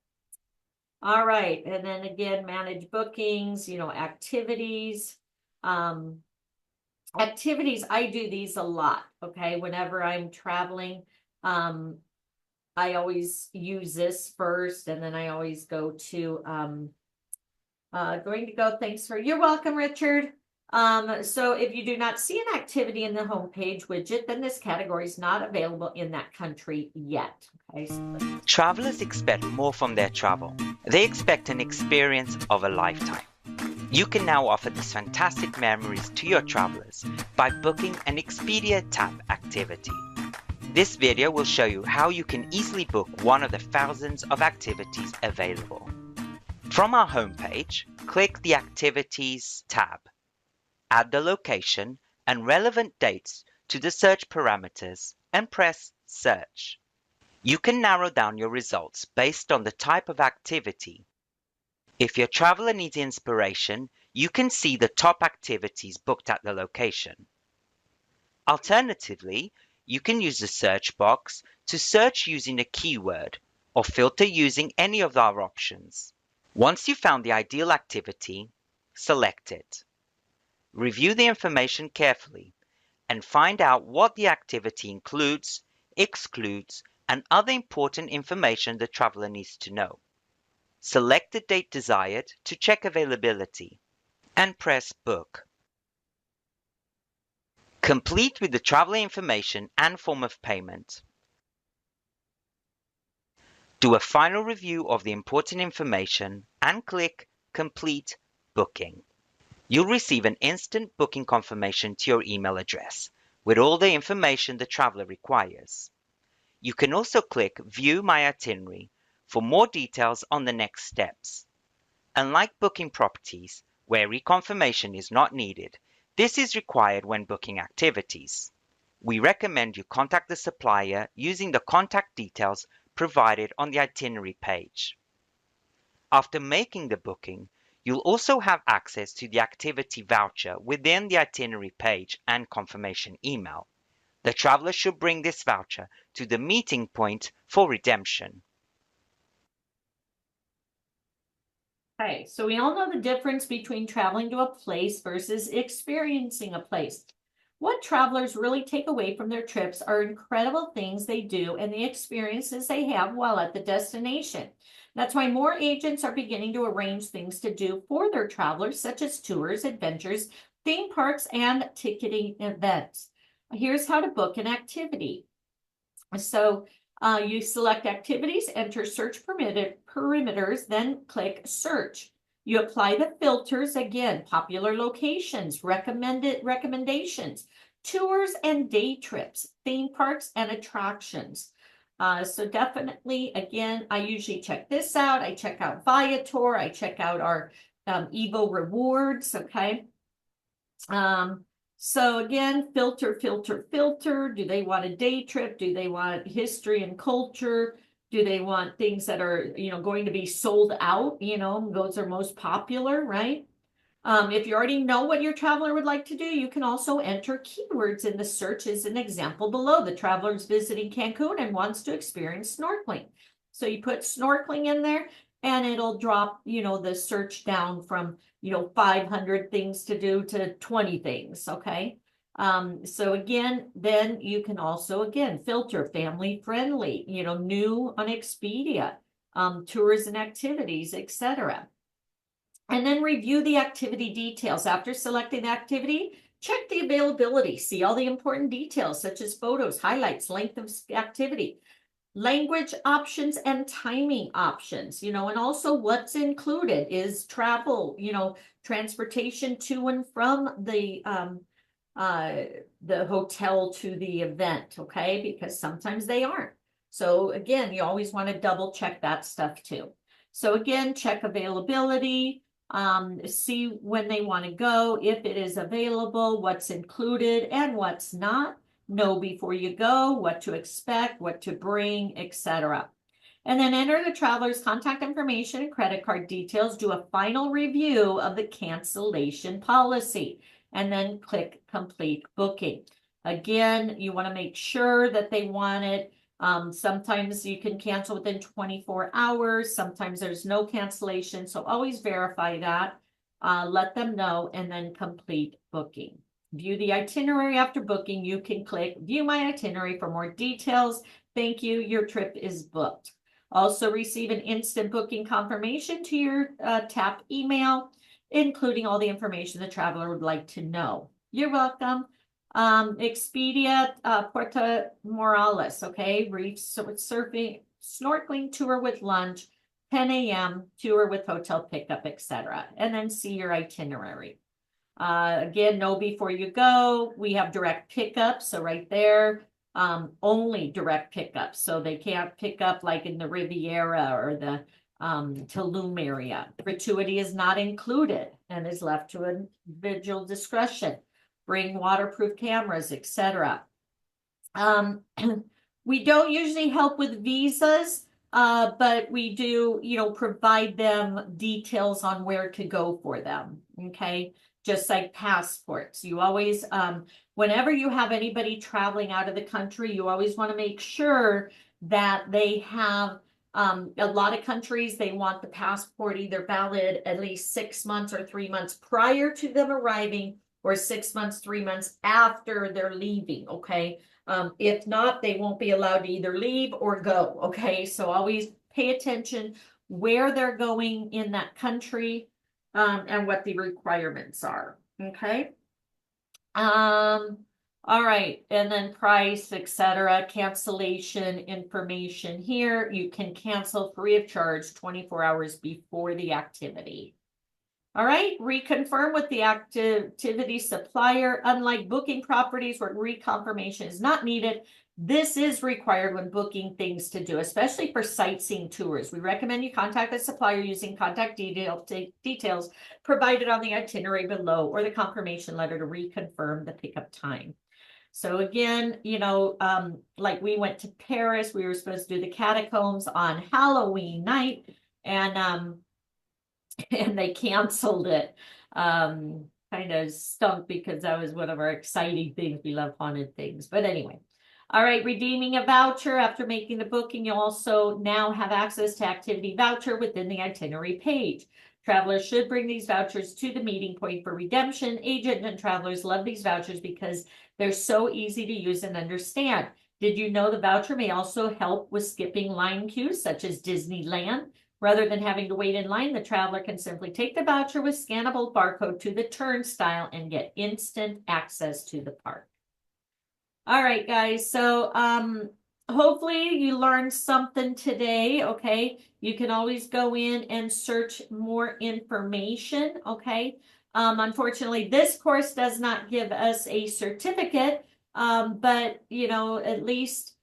All right. And then again, manage bookings, activities. Activities, I do these a lot. Okay. Whenever I'm traveling, I always use this first, and then I always go to, thanks for, you're welcome, Richard. So if you do not see an activity in the homepage widget, then this category is not available in that country yet. Okay. Travelers expect more from their travel. They expect an experience of a lifetime. You can now offer these fantastic memories to your travelers by booking an Expedia Taap activity. This video will show you how you can easily book one of the thousands of activities available. From our homepage, click the Activities tab. Add the location and relevant dates to the search parameters and press Search. You can narrow down your results based on the type of activity. If your traveler needs inspiration, you can see the top activities booked at the location. Alternatively, you can use the search box to search using a keyword or filter using any of our options. Once you've found the ideal activity, select it. Review the information carefully and find out what the activity includes, excludes, and other important information the traveler needs to know. Select the date desired to check availability and press Book. Complete with the traveler information and form of payment. Do a final review of the important information and click Complete Booking. You'll receive an instant booking confirmation to your email address with all the information the traveler requires. You can also click View My Itinerary for more details on the next steps. Unlike booking properties, where reconfirmation is not needed, this is required when booking activities. We recommend you contact the supplier using the contact details provided on the itinerary page. After making the booking, you'll also have access to the activity voucher within the itinerary page and confirmation email. The traveler should bring this voucher to the meeting point for redemption. Okay, so we all know the difference between traveling to a place versus experiencing a place. What travelers really take away from their trips are incredible things they do and the experiences they have while at the destination. That's why more agents are beginning to arrange things to do for their travelers, such as tours, adventures, theme parks, and ticketing events. Here's how to book an activity. So you select activities, enter search perimeters, then click search. You apply the filters again, popular locations, recommendations, tours and day trips, theme parks and attractions. So definitely, again, I usually check this out. I check out Viator. I check out our Evo rewards. Okay. So again, filter. Do they want a day trip? Do they want history and culture? Do they want things that are, going to be sold out? Those are most popular, right? If you already know what your traveler would like to do, you can also enter keywords in the search as an example below. The traveler is visiting Cancun and wants to experience snorkeling. So you put snorkeling in there and it'll drop, the search down from, 500 things to do to 20 things. Okay. So again, then you can also, filter family friendly, new on Expedia, tours and activities, etc. And then review the activity details. After selecting the activity, check the availability. See all the important details such as photos, highlights, length of activity, language options, and timing options, and also what's included is travel, transportation to and from the hotel to the event, okay? Because sometimes they aren't. So again, you always want to double check that stuff too. So again, check availability, see when they want to go, if it is available, what's included and what's not. know before you go, what to expect, what to bring, etc. And then enter the traveler's contact information and credit card details, do a final review of the cancellation policy, and then click complete booking. Again, you want to make sure that they want it. Sometimes you can cancel within 24 hours. Sometimes there's no cancellation. So always verify that. Let them know and then complete booking. View the itinerary after booking. You can click view my itinerary for more details. Thank you. Your trip is booked. Also receive an instant booking confirmation to your Taap email, including all the information the traveler would like to know. You're welcome. Expedia, Puerto Morales, okay? Reef surfing, snorkeling tour with lunch, 10 a.m., tour with hotel pickup, etc. And then see your itinerary. Again, know before you go. We have direct pickup, so right there, only direct pickup. So they can't pick up like in the Riviera or the Tulum area. Gratuity is not included and is left to individual discretion. Bring waterproof cameras, etc. We don't usually help with visas, but we do, provide them details on where to go for them. Okay. Just like passports. You always, whenever you have anybody traveling out of the country, you always want to make sure that they have, a lot of countries, they want the passport either valid at least 6 months or 3 months prior to them arriving, or 6 months, 3 months after they're leaving, okay? If not, they won't be allowed to either leave or go, okay? So always pay attention where they're going in that country, and what the requirements are, okay? All right, and then price, etc. Cancellation information here. You can cancel free of charge 24 hours before the activity. All right, reconfirm with the activity supplier. Unlike booking properties where reconfirmation is not needed, this is required when booking things to do, especially for sightseeing tours. We recommend you contact the supplier using contact details provided on the itinerary below or the confirmation letter to reconfirm the pickup time. So again, like we went to Paris, we were supposed to do the catacombs on Halloween night, and they canceled it. Kind of stunk because that was one of our exciting things. We love haunted things. But anyway. All right, redeeming a voucher after making the booking, you also now have access to activity voucher within the itinerary page. Travelers should bring these vouchers to the meeting point for redemption. Agent and travelers love these vouchers because they're so easy to use and understand. Did you know the voucher may also help with skipping line queues, such as Disneyland? Rather than having to wait in line, the traveler can simply take the voucher with scannable barcode to the turnstile and get instant access to the park. All right, guys. So hopefully you learned something today. Okay. You can always go in and search more information. Okay. Unfortunately, this course does not give us a certificate. But at least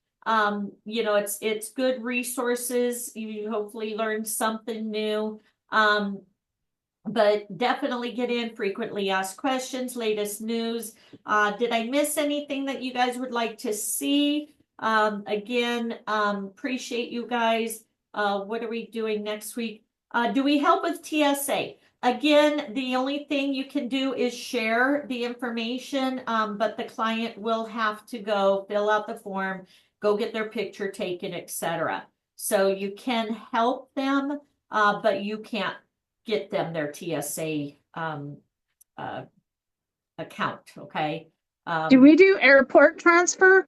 it's good resources. You hopefully learned something new. But definitely get in, frequently asked questions, latest news. Did I miss anything that you guys would like to see? Again, appreciate you guys. What are we doing next week? Do we help with TSA? Again, the only thing you can do is share the information, but the client will have to go fill out the form, go get their picture taken, etc. So you can help them, but you can't get them their TSA account, okay? Do we do airport transfer?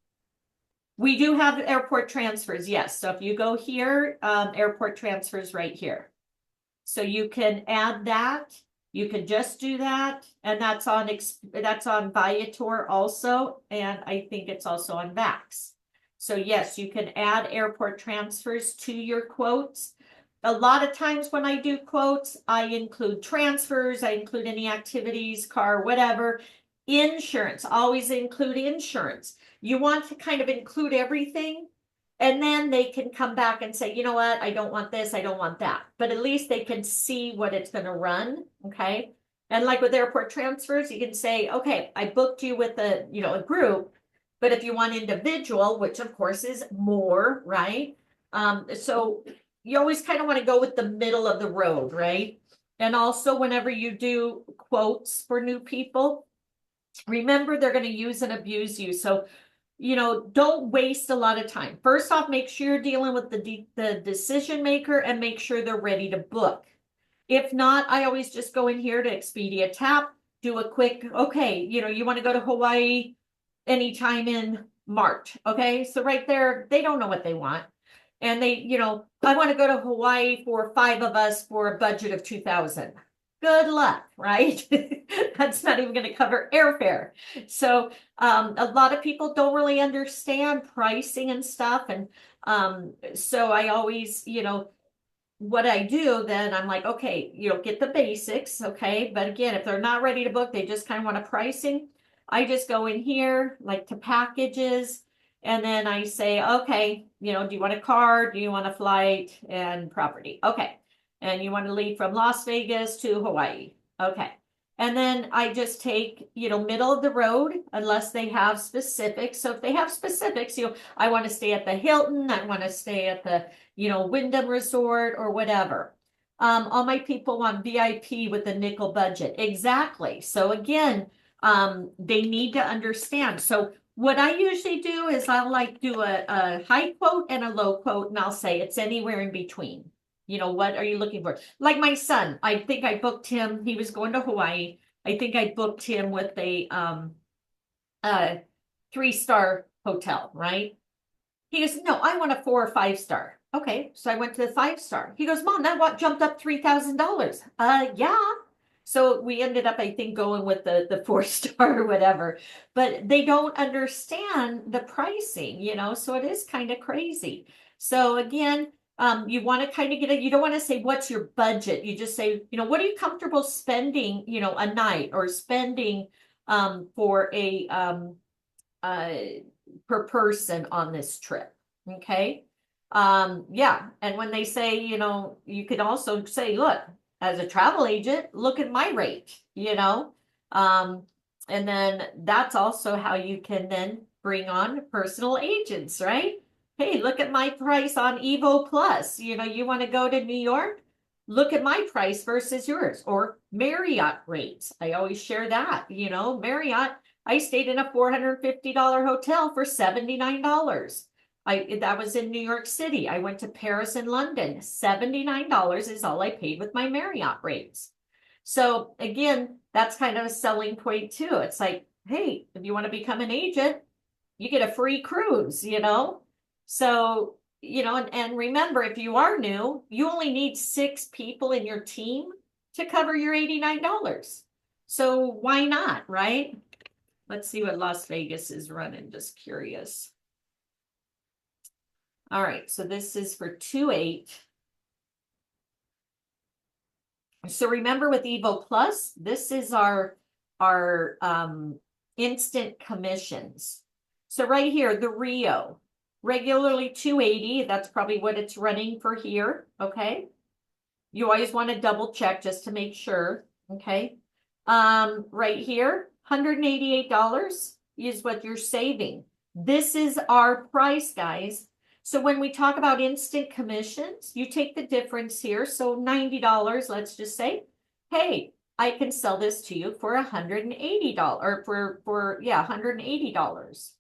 We do have airport transfers, yes. So if you go here, airport transfers right here. So you can add that. You can just do that, and that's on Viator also, and I think it's also on Vax. So yes, you can add airport transfers to your quotes. A lot of times when I do quotes, I include transfers, I include any activities, car, whatever. Insurance, always include insurance. You want to kind of include everything, and then they can come back and say, you know what, I don't want this, I don't want that. But at least they can see what it's going to run, okay? And like with airport transfers, you can say, okay, I booked you with a group, But if you want individual, which of course is more, right? So you always kind of want to go with the middle of the road, right? And also whenever you do quotes for new people, remember they're going to use and abuse you. So, don't waste a lot of time. First off, make sure you're dealing with the decision maker and make sure they're ready to book. If not, I always just go in here to Expedia Tap, do a quick, okay, you want to go to Hawaii anytime in March. Okay. So right there, they don't know what they want. And I want to go to Hawaii for 5 of us for a budget of 2,000. Good luck, right? That's not even going to cover airfare. So a lot of people don't really understand pricing and stuff. And so I always, what I do, then I'm like, okay, get the basics. Okay. But again, if they're not ready to book, they just kind of want a pricing. I just go in here, like to packages, and then I say, okay, do you want a car? Do you want a flight and property? Okay. And you want to leave from Las Vegas to Hawaii. Okay. And then I just take, middle of the road, unless they have specifics. So if they have specifics, I want to stay at the Hilton, I want to stay at the, Wyndham Resort or whatever. All my people want VIP with a nickel budget. Exactly. So again, they need to understand. So what I usually do is I'll do a high quote and a low quote, and I'll say it's anywhere in between. What are you looking for? Like my son, I think I booked him. He was going to Hawaii. I think I booked him with a 3-star hotel, right? He goes, no, I want a 4 or 5-star. Okay, so I went to the 5-star. He goes, Mom, that jumped up $3,000. Yeah. So we ended up, I think, going with the 4-star or whatever. But they don't understand the pricing, so it is kind of crazy. So again, you want to kind of you don't want to say, what's your budget? You just say, what are you comfortable spending, a night or spending for per person on this trip. Okay. Yeah. And when they say, you could also say, look, as a travel agent, look at my rate, and then that's also how you can then bring on personal agents, right? Hey, look at my price on Evo Plus. You want to go to New York? Look at my price versus yours, or Marriott rates. I always share that, Marriott. I stayed in a $450 hotel for $79. That was in New York City. I went to Paris and London. $79 is all I paid with my Marriott rates. So again, that's kind of a selling point too. It's like, hey, if you want to become an agent, you get a free cruise, So, and remember, if you are new, you only need 6 people in your team to cover your $89. So why not, right? Let's see what Las Vegas is running, just curious. All right, so this is for 2.8. So remember with Evo Plus, this is our instant commissions. So right here, the Rio, regularly 280, that's probably what it's running for here, okay? You always want to double check just to make sure, okay? Right here, $188 is what you're saving. This is our price, guys. So when we talk about instant commissions, you take the difference here. So $90, let's just say, hey, I can sell this to you for $180 or for $180.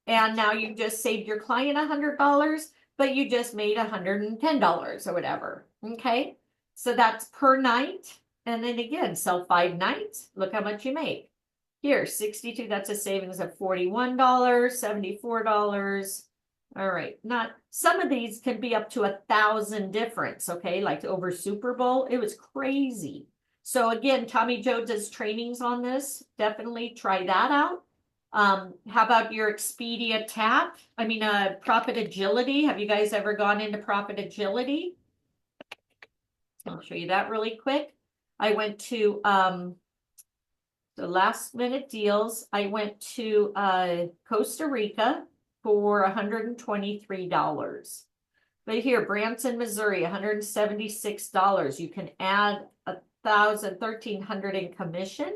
And now you just saved your client $100, but you just made $110 or whatever. Okay. So that's per night. And then again, sell 5 nights. Look how much you make. Here, 62, that's a savings of $41, $74. All right. Not some of these can be up to 1,000 difference. Okay. Like over Super Bowl, it was crazy. So again, Tommy Joe does trainings on this. Definitely try that out. How about your Expedia Tap? Profit Agility. Have you guys ever gone into Profit Agility? I'll show you that really quick. I went to the last minute deals. I went to Costa Rica for $123. But here, Branson, Missouri, $176. You can add $1,300 in commission.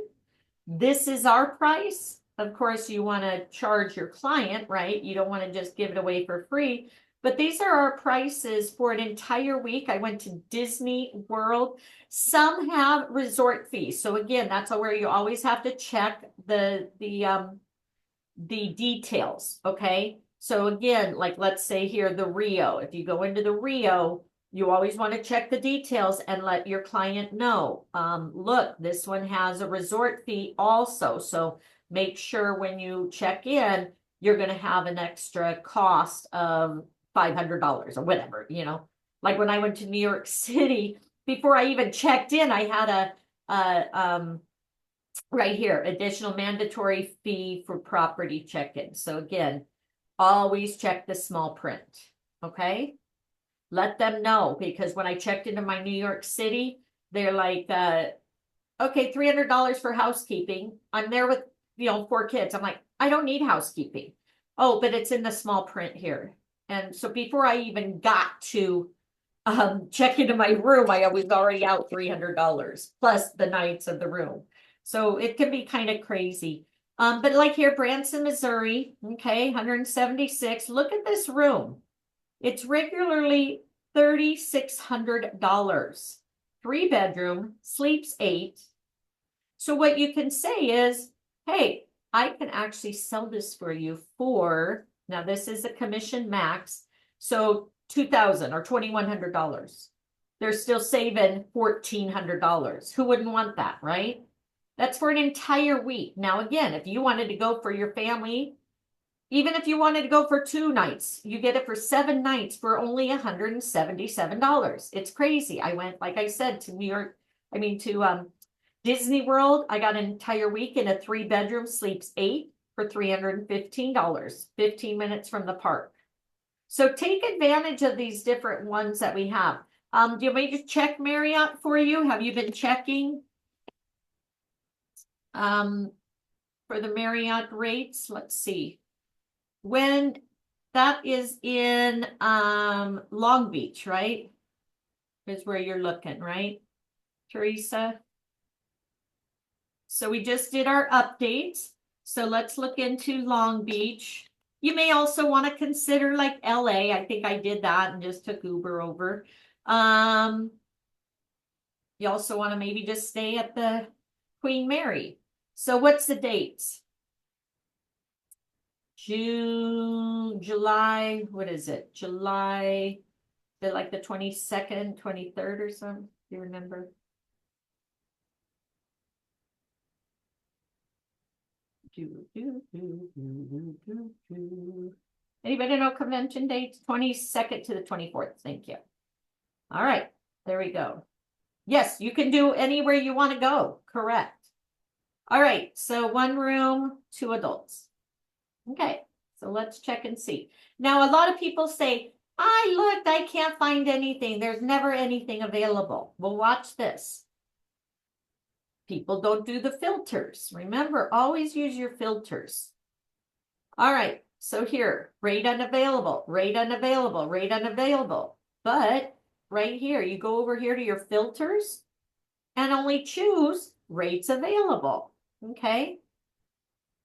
This is our price. of course, you want to charge your client, right? You don't want to just give it away for free. But these are our prices for an entire week. I went to Disney World. Some have resort fees. So again, that's where you always have to check the details, okay? So again, like let's say here, the Rio. If you go into the Rio, you always want to check the details and let your client know. Look, this one has a resort fee also. So make sure when you check in, you're going to have an extra cost of $500 or whatever, you know. Like when I went to New York City, before I even checked in, I had right here, additional mandatory fee for property check-in. So again, always check the small print, okay? Let them know, because when I checked into my New York City, they're like, okay, $300 for housekeeping. I'm there with, 4 kids. I'm like, I don't need housekeeping. Oh, but it's in the small print here. And so before I even got to check into my room, I was already out $300 plus the nights of the room. So it can be kind of crazy. But like here, Branson, Missouri, okay, 176. Look at this room. It's regularly $3,600. 3-bedroom, sleeps 8. So what you can say is, hey, I can actually sell this for you for, now this is a commission max, so $2,000 or $2,100. They're still saving $1,400. Who wouldn't want that, right? That's for an entire week. Now, again, if you wanted to go for your family, even if you wanted to go for 2 nights, you get it for 7 nights for only $177. It's crazy. I went, like I said, to Disney World. I got an entire week in a 3-bedroom, sleeps 8 for $315, 15 minutes from the park. So take advantage of these different ones that we have. Do you want me to check Marriott for you? Have you been checking? For the Marriott rates, let's see. When that is in Long Beach, right? Is where you're looking, right, Teresa? So we just did our updates. So let's look into Long Beach. You may also want to consider like LA. I think I did that and just took Uber over. You also want to maybe just stay at the Queen Mary. So what's the dates? June, July, what is it? July, like the 22nd, 23rd or something? Do you remember? Anybody know convention dates? 22nd to the 24th. Thank you. All right, there we go. Yes, you can do anywhere you want to go. Correct. All right, so 1 room, 2 adults. Okay, so let's check and see. Now, a lot of people say, I looked, I can't find anything. There's never anything available. Well, watch this. People don't do the filters. Remember, always use your filters. All right, so here, rate unavailable, rate unavailable, rate unavailable. But right here, you go over here to your filters and only choose rates available. Okay.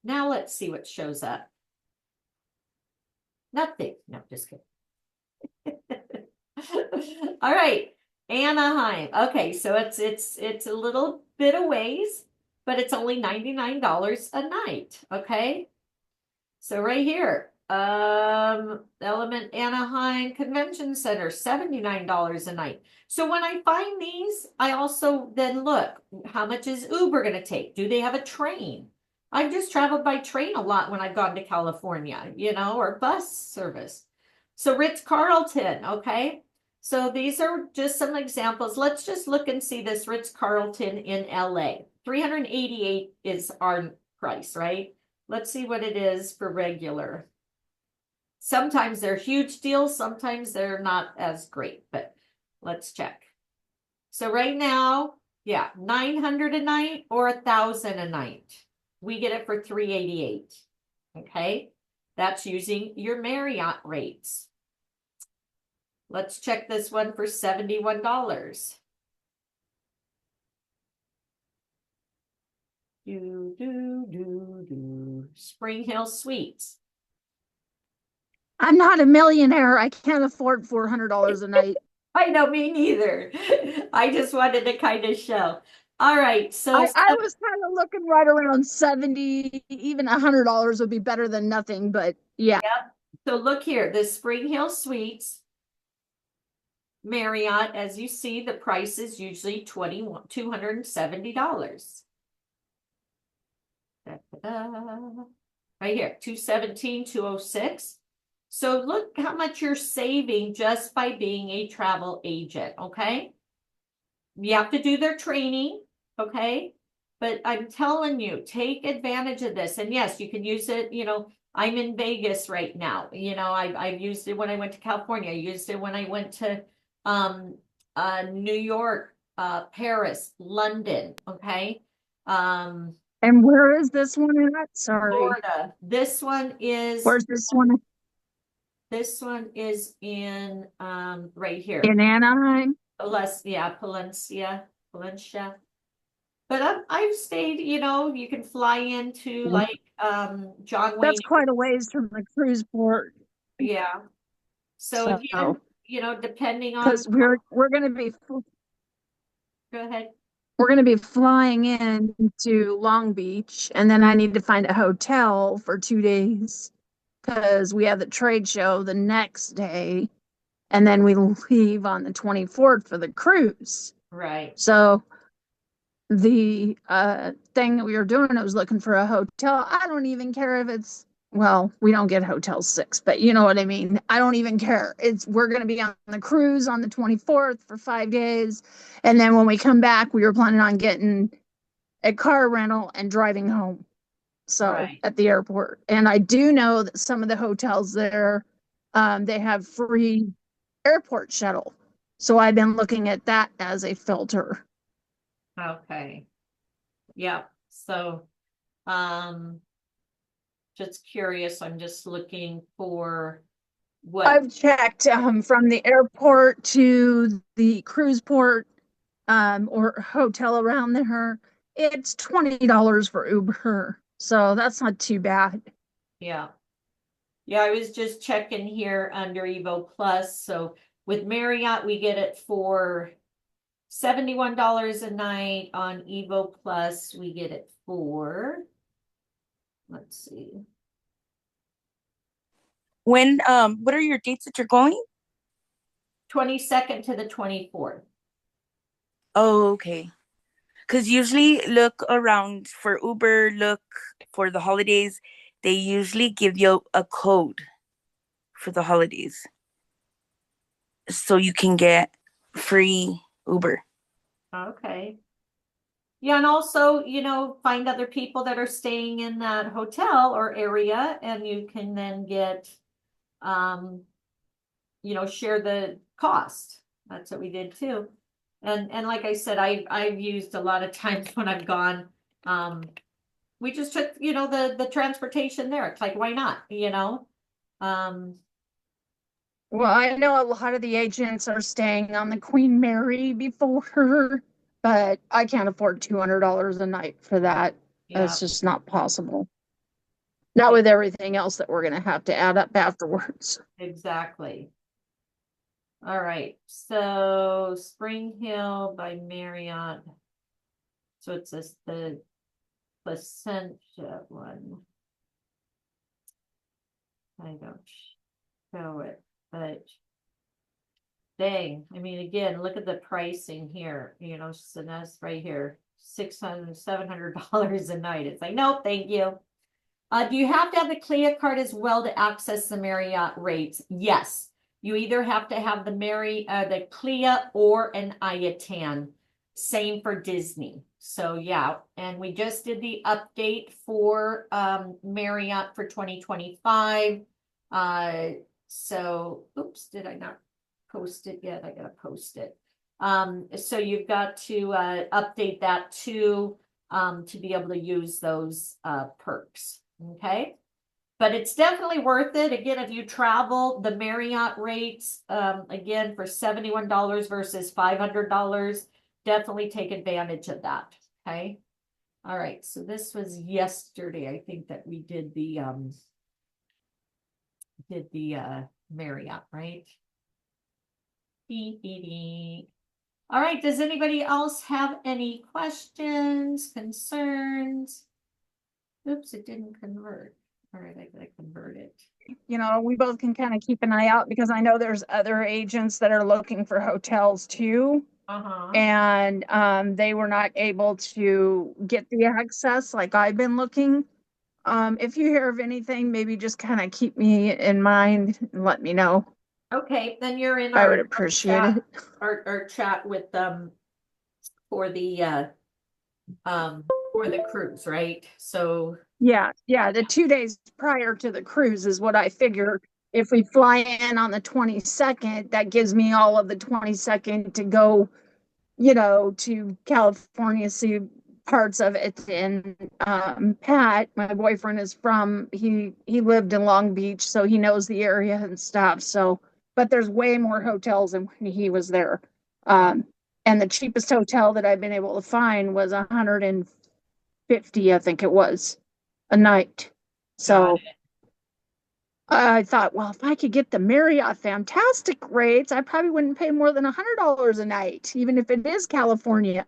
Now let's see what shows up. Nothing. No, just kidding. All right. Anaheim. Okay, so it's a little bit of ways, but it's only $99 a night. Okay. So right here, Element Anaheim Convention Center, $79 a night. So when I find these, I also then look, how much is Uber going to take? Do they have a train? I've just traveled by train a lot when I've gone to California, or bus service. So Ritz-Carlton, okay? So these are just some examples. Let's just look and see this Ritz-Carlton in LA. $388 is our price, right? Let's see what it is for regular. Sometimes they're huge deals, sometimes they're not as great, but let's check. So right now, yeah, $900 a night or $1,000 a night. We get it for $388. Okay, that's using your Marriott rates. Let's check this one for $71. Do. Spring Hill Suites. I'm not a millionaire. I can't afford $400 a night. I know, me neither. I just wanted to kind of show. All right, so I was kind of looking right around 70, even $100 would be better than nothing, but yeah. so look here, the Spring Hill Suites, Marriott, as you see, the price is usually $270. Right here, 217, 206. So look how much you're saving just by being a travel agent, okay? You have to do their training, okay? But I'm telling you, take advantage of this. And yes, you can use it, I'm in Vegas right now. I've used it when I went to California. I used it when I went to New York, Paris, London, okay? And where is this one at? Sorry. Florida. This one is Where's this one? in right here. In Anaheim? Palencia. But I've stayed, you can fly into like John Wayne. That's quite a ways from the cruise port. Yeah. So again, depending on because we're going to be go ahead. we're going to be flying in to Long Beach, and then I need to find a hotel for 2 days because we have the trade show the next day, and then we leave on the 24th for the cruise. Right. So the thing that we were doing, I was looking for a hotel. I don't even care if it's, well, we don't get hotel 6, but you know what I mean. I don't even care. We're going to be on the cruise on the 24th for 5 days. And then when we come back, we were planning on getting a car rental and driving home. So Right. at the airport. And I do know that some of the hotels there, they have free airport shuttle. So I've been looking at that as a filter. Okay. Yeah. So, just curious. I'm just looking for what. I've checked from the airport to the cruise port or hotel around there. It's $20 for Uber. So that's not too bad. Yeah. Yeah, I was just checking here under Evo Plus. So with Marriott, we get it for $71 a night. On Evo Plus, we get it for, let's see. When what are your dates that you're going? 22nd to the 24th. Oh, okay. Because usually look around for Uber, look for the holidays. They usually give you a code for the holidays. So you can get free Uber. Okay. Yeah, and also, find other people that are staying in that hotel or area, and you can then get, share the cost. That's what we did too. And like I said, I've used a lot of times when I've gone, we just took, the transportation there. It's like, why not, Well, I know a lot of the agents are staying on the Queen Mary before her, but I can't afford $200 a night for that. yeah, It's just not possible. Not with everything else that we're going to have to add up afterwards. exactly. All right, so Spring Hill by Marriott. So it's the Placentia one. I don't show it, but dang, I mean, again, look at the pricing here, so that's right here, $600, $700 a night. It's like, nope, thank you. Do you have to have the CLIA card as well to access the Marriott rates? Yes. You either have to have the CLIA or an IATAN. Same for Disney. So yeah, and we just did the update for Marriott for 2025. So oops, did I not post it yet? I gotta post it. So you've got to update that too to be able to use those perks. Okay. But it's definitely worth it. Again, if you travel, the Marriott rates, again, for $71 versus $500, definitely take advantage of that. Okay. All right, so this was yesterday, I think, that we did the Marriott, right? All right, does anybody else have any questions, concerns? Oops, it didn't convert. All right, I gotta convert it. You know, we both can kind of keep an eye out because I know there's other agents that are looking for hotels too. Uh-huh. And they were not able to get the access like I've been looking. If you hear of anything, maybe just kind of keep me in mind and let me know. Okay, then you're in I our would appreciate chat, it. our chat with for the cruise, right? So Yeah, the 2 days prior to the cruise is what I figure. If we fly in on the 22nd, that gives me all of the 22nd to go, you know, to California, see parts of it. And Pat, my boyfriend, is from he lived in Long Beach, so he knows the area and stuff. So, but there's way more hotels than when he was there. And the cheapest hotel that I've been able to find was 150, I think it was, a night. So I thought, well, if I could get the Marriott fantastic rates, I probably wouldn't pay more than $100 a night, even if it is California.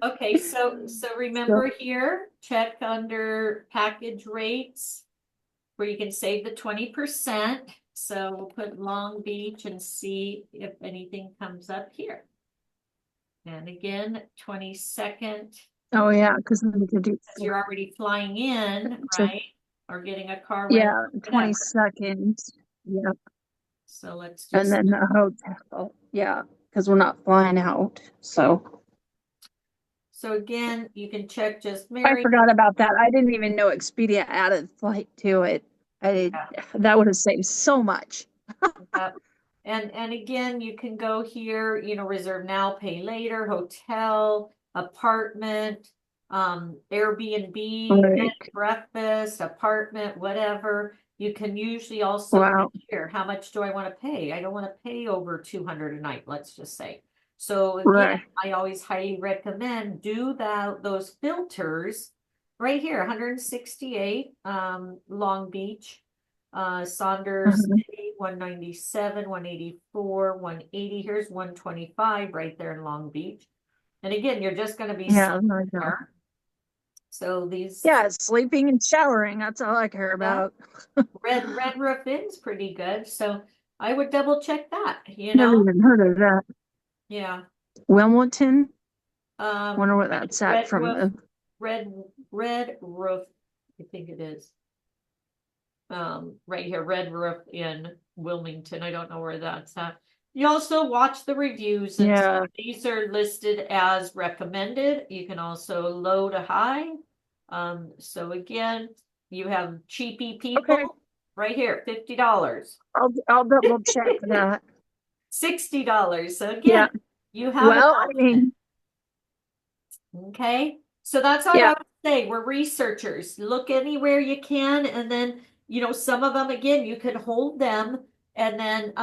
okay, so remember here, check under package rates where you can save the 20%. So we'll put Long Beach and see if anything comes up here. And again, 22nd. Oh yeah, because we could do. You're already flying in, right? Or getting a car Yeah, rental, whatever. 22nd. Yeah, So let's and just, then the hotel. Yeah, because we're not flying out. So so again, you can check just I Marriott. forgot about that. I didn't even know Expedia added flight to it. That would have saved so much. Yep. And again, you can go here, you know, reserve now, pay later, hotel, apartment, Airbnb, bed Right. and breakfast, apartment, whatever. You can usually also Wow. here, how much do I want to pay? I don't want to pay over 200 a night, let's just say. So again, Right. I always highly recommend do those filters right here, 168, Long Beach. Saunders City, 197, 184, 180. Here's 125 right there in Long Beach. And again, you're just going to be Yeah, there we go. somewhere. So these Yeah, sleeping and showering. That's all I care about. Red Roof Inn's pretty good. So I would double check that, you Never know? even heard of that. Yeah. Wilmington. Wonder what Red, that's at Red from Roof, the. Red Roof, I think it is. Right here, Red Roof in Wilmington. I don't know where that's at. You also watch the reviews, and Yeah. these are listed as recommended. You can also low to high. So again, you have cheapy people Okay. right here, $50, I'll double check that. $60. So Yeah. again, you have an Well, I option. mean, Okay, so that's all Yeah. I would say. We're researchers. Look anywhere you can, and then, you know, some of them, again, you could hold them. And then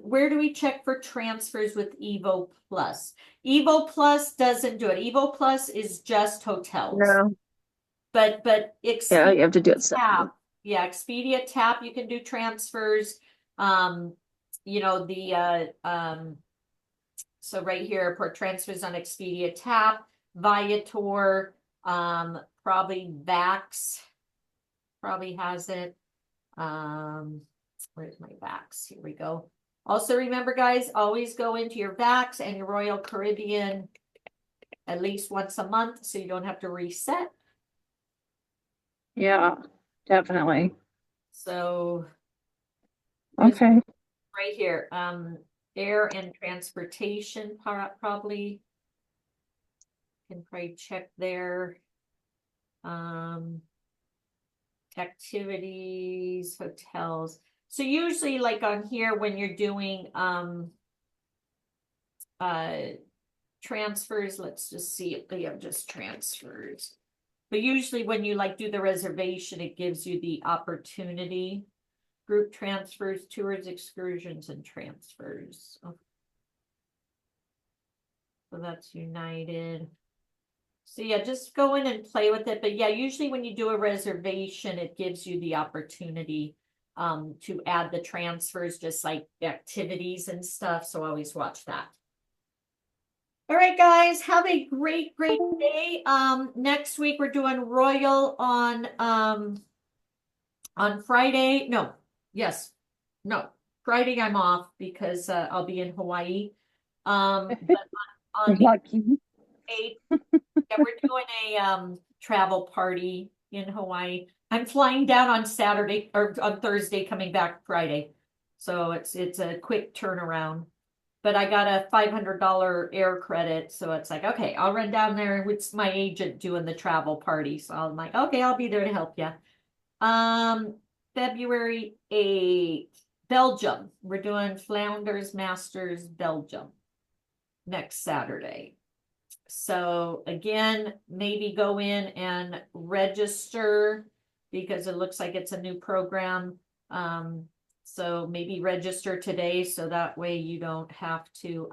where do we check for transfers with Evo Plus? Evo Plus doesn't do it. Evo Plus is just hotels. no. But Yeah, Expedia you have to do it separately. Taap, yeah, Expedia Taap, you can do transfers. You know, so right here for transfers on Expedia Taap, Viator, probably Vax probably has it. Where's my Vax? Here we go. Also remember, guys, always go into your Vax and your Royal Caribbean at least once a month so you don't have to reset. Yeah, definitely. So Okay. right here, air and transportation probably can probably check there. Activities, hotels. So usually like on here when you're doing transfers, let's just see if they have just transfers. But usually when you like do the reservation, it gives you the opportunity. Group transfers, tours, excursions, and transfers. Oh. So that's United. So yeah, just go in and play with it. But yeah, usually when you do a reservation, it gives you the opportunity to add the transfers, just like activities and stuff. So always watch that. All right, guys, have a great, great day. Next week we're doing Royal on Friday. No, yes, no, Friday I'm off because I'll be in Hawaii. But on the Lucky. 8th, yeah, we're doing a travel party in Hawaii. I'm flying down on Saturday or on Thursday, coming back Friday. So it's a quick turnaround. But I got a $500 air credit, so it's like, okay, I'll run down there with my agent doing the travel party. So I'm like, okay, I'll be there to help you. February 8th, Belgium. We're doing Flanders Masters Belgium next Saturday. So again, maybe go in and register because it looks like it's a new program. So maybe register today so that way you don't have to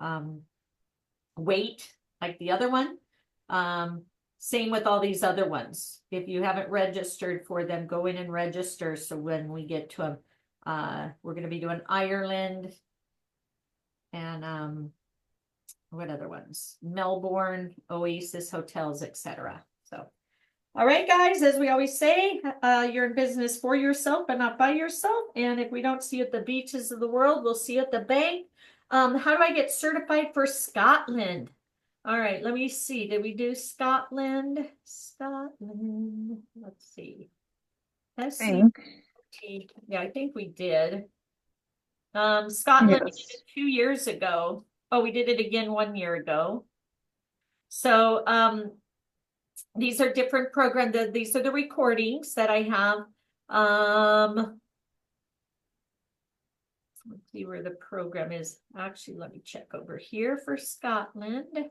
wait like the other one. Same with all these other ones. If you haven't registered for them, go in and register. So when we get to them, we're going to be doing Ireland and what other ones? Melbourne, Oasis Hotels, etc. So, all right, guys, as we always say, you're in business for yourself, but not by yourself. And if we don't see you at the beaches of the world, we'll see you at the bank. How do I get certified for Scotland? All right, let me see. Did we do Scotland? Scotland. Let's see. SCT. Yeah, I think we did. Scotland, we did it 2 years ago. Oh, we did it again 1 year ago. So these are different programs. These are the recordings that I have. Let's see where the program is. Actually, let me check over here for Scotland.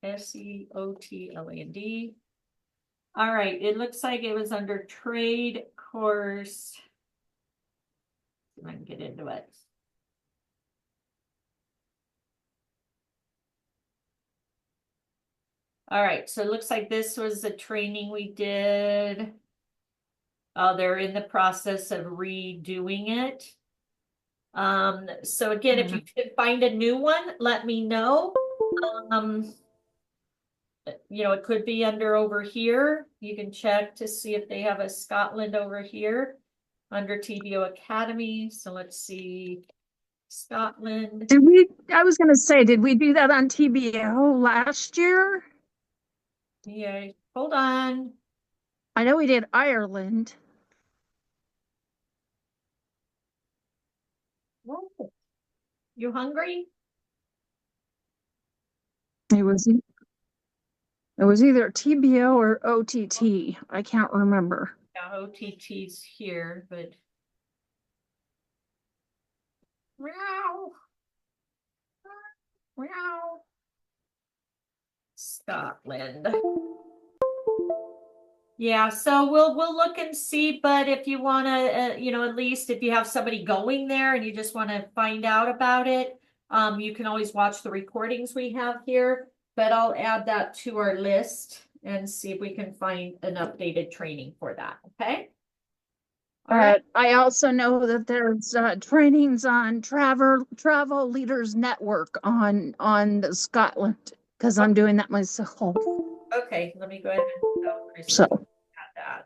SEOTLAND. All right, it looks like it was under trade course. See if I can get into it. All right, so it looks like this was the training we did. Oh, they're in the process of redoing it. So again, if you could find a new one, let me know. You know, it could be under over here. You can check to see if they have a Scotland over here under TBO Academy. So let's see. Scotland. I was going to say, did we do that on TBO last year? Yeah, hold on. I know we did Ireland. Whoa. You hungry? It was either TBO or OTT. I can't remember. Yeah, OTT's here, but meow. Meow. Scotland. Yeah, so we'll look and see, but if you want to, you know, at least if you have somebody going there and you just want to find out about it, you can always watch the recordings we have here, but I'll add that to our list and see if we can find an updated training for that, okay? All right. I also know that there's trainings on Travel Leaders Network on the Scotland because I'm doing that myself. Okay, let me go ahead and So that.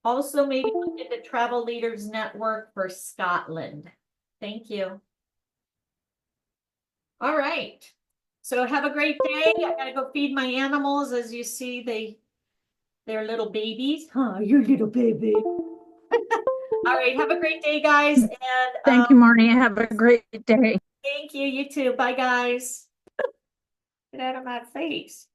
Also, maybe look at the Travel Leaders Network for Scotland. Thank you. All right. So have a great day. I gotta go feed my animals. As you see, they're little babies. Huh, you're little baby. All right, have a great day, guys. And thank you, Marnie. Have a great day. Thank you. You too. Bye, guys. Get out of my face.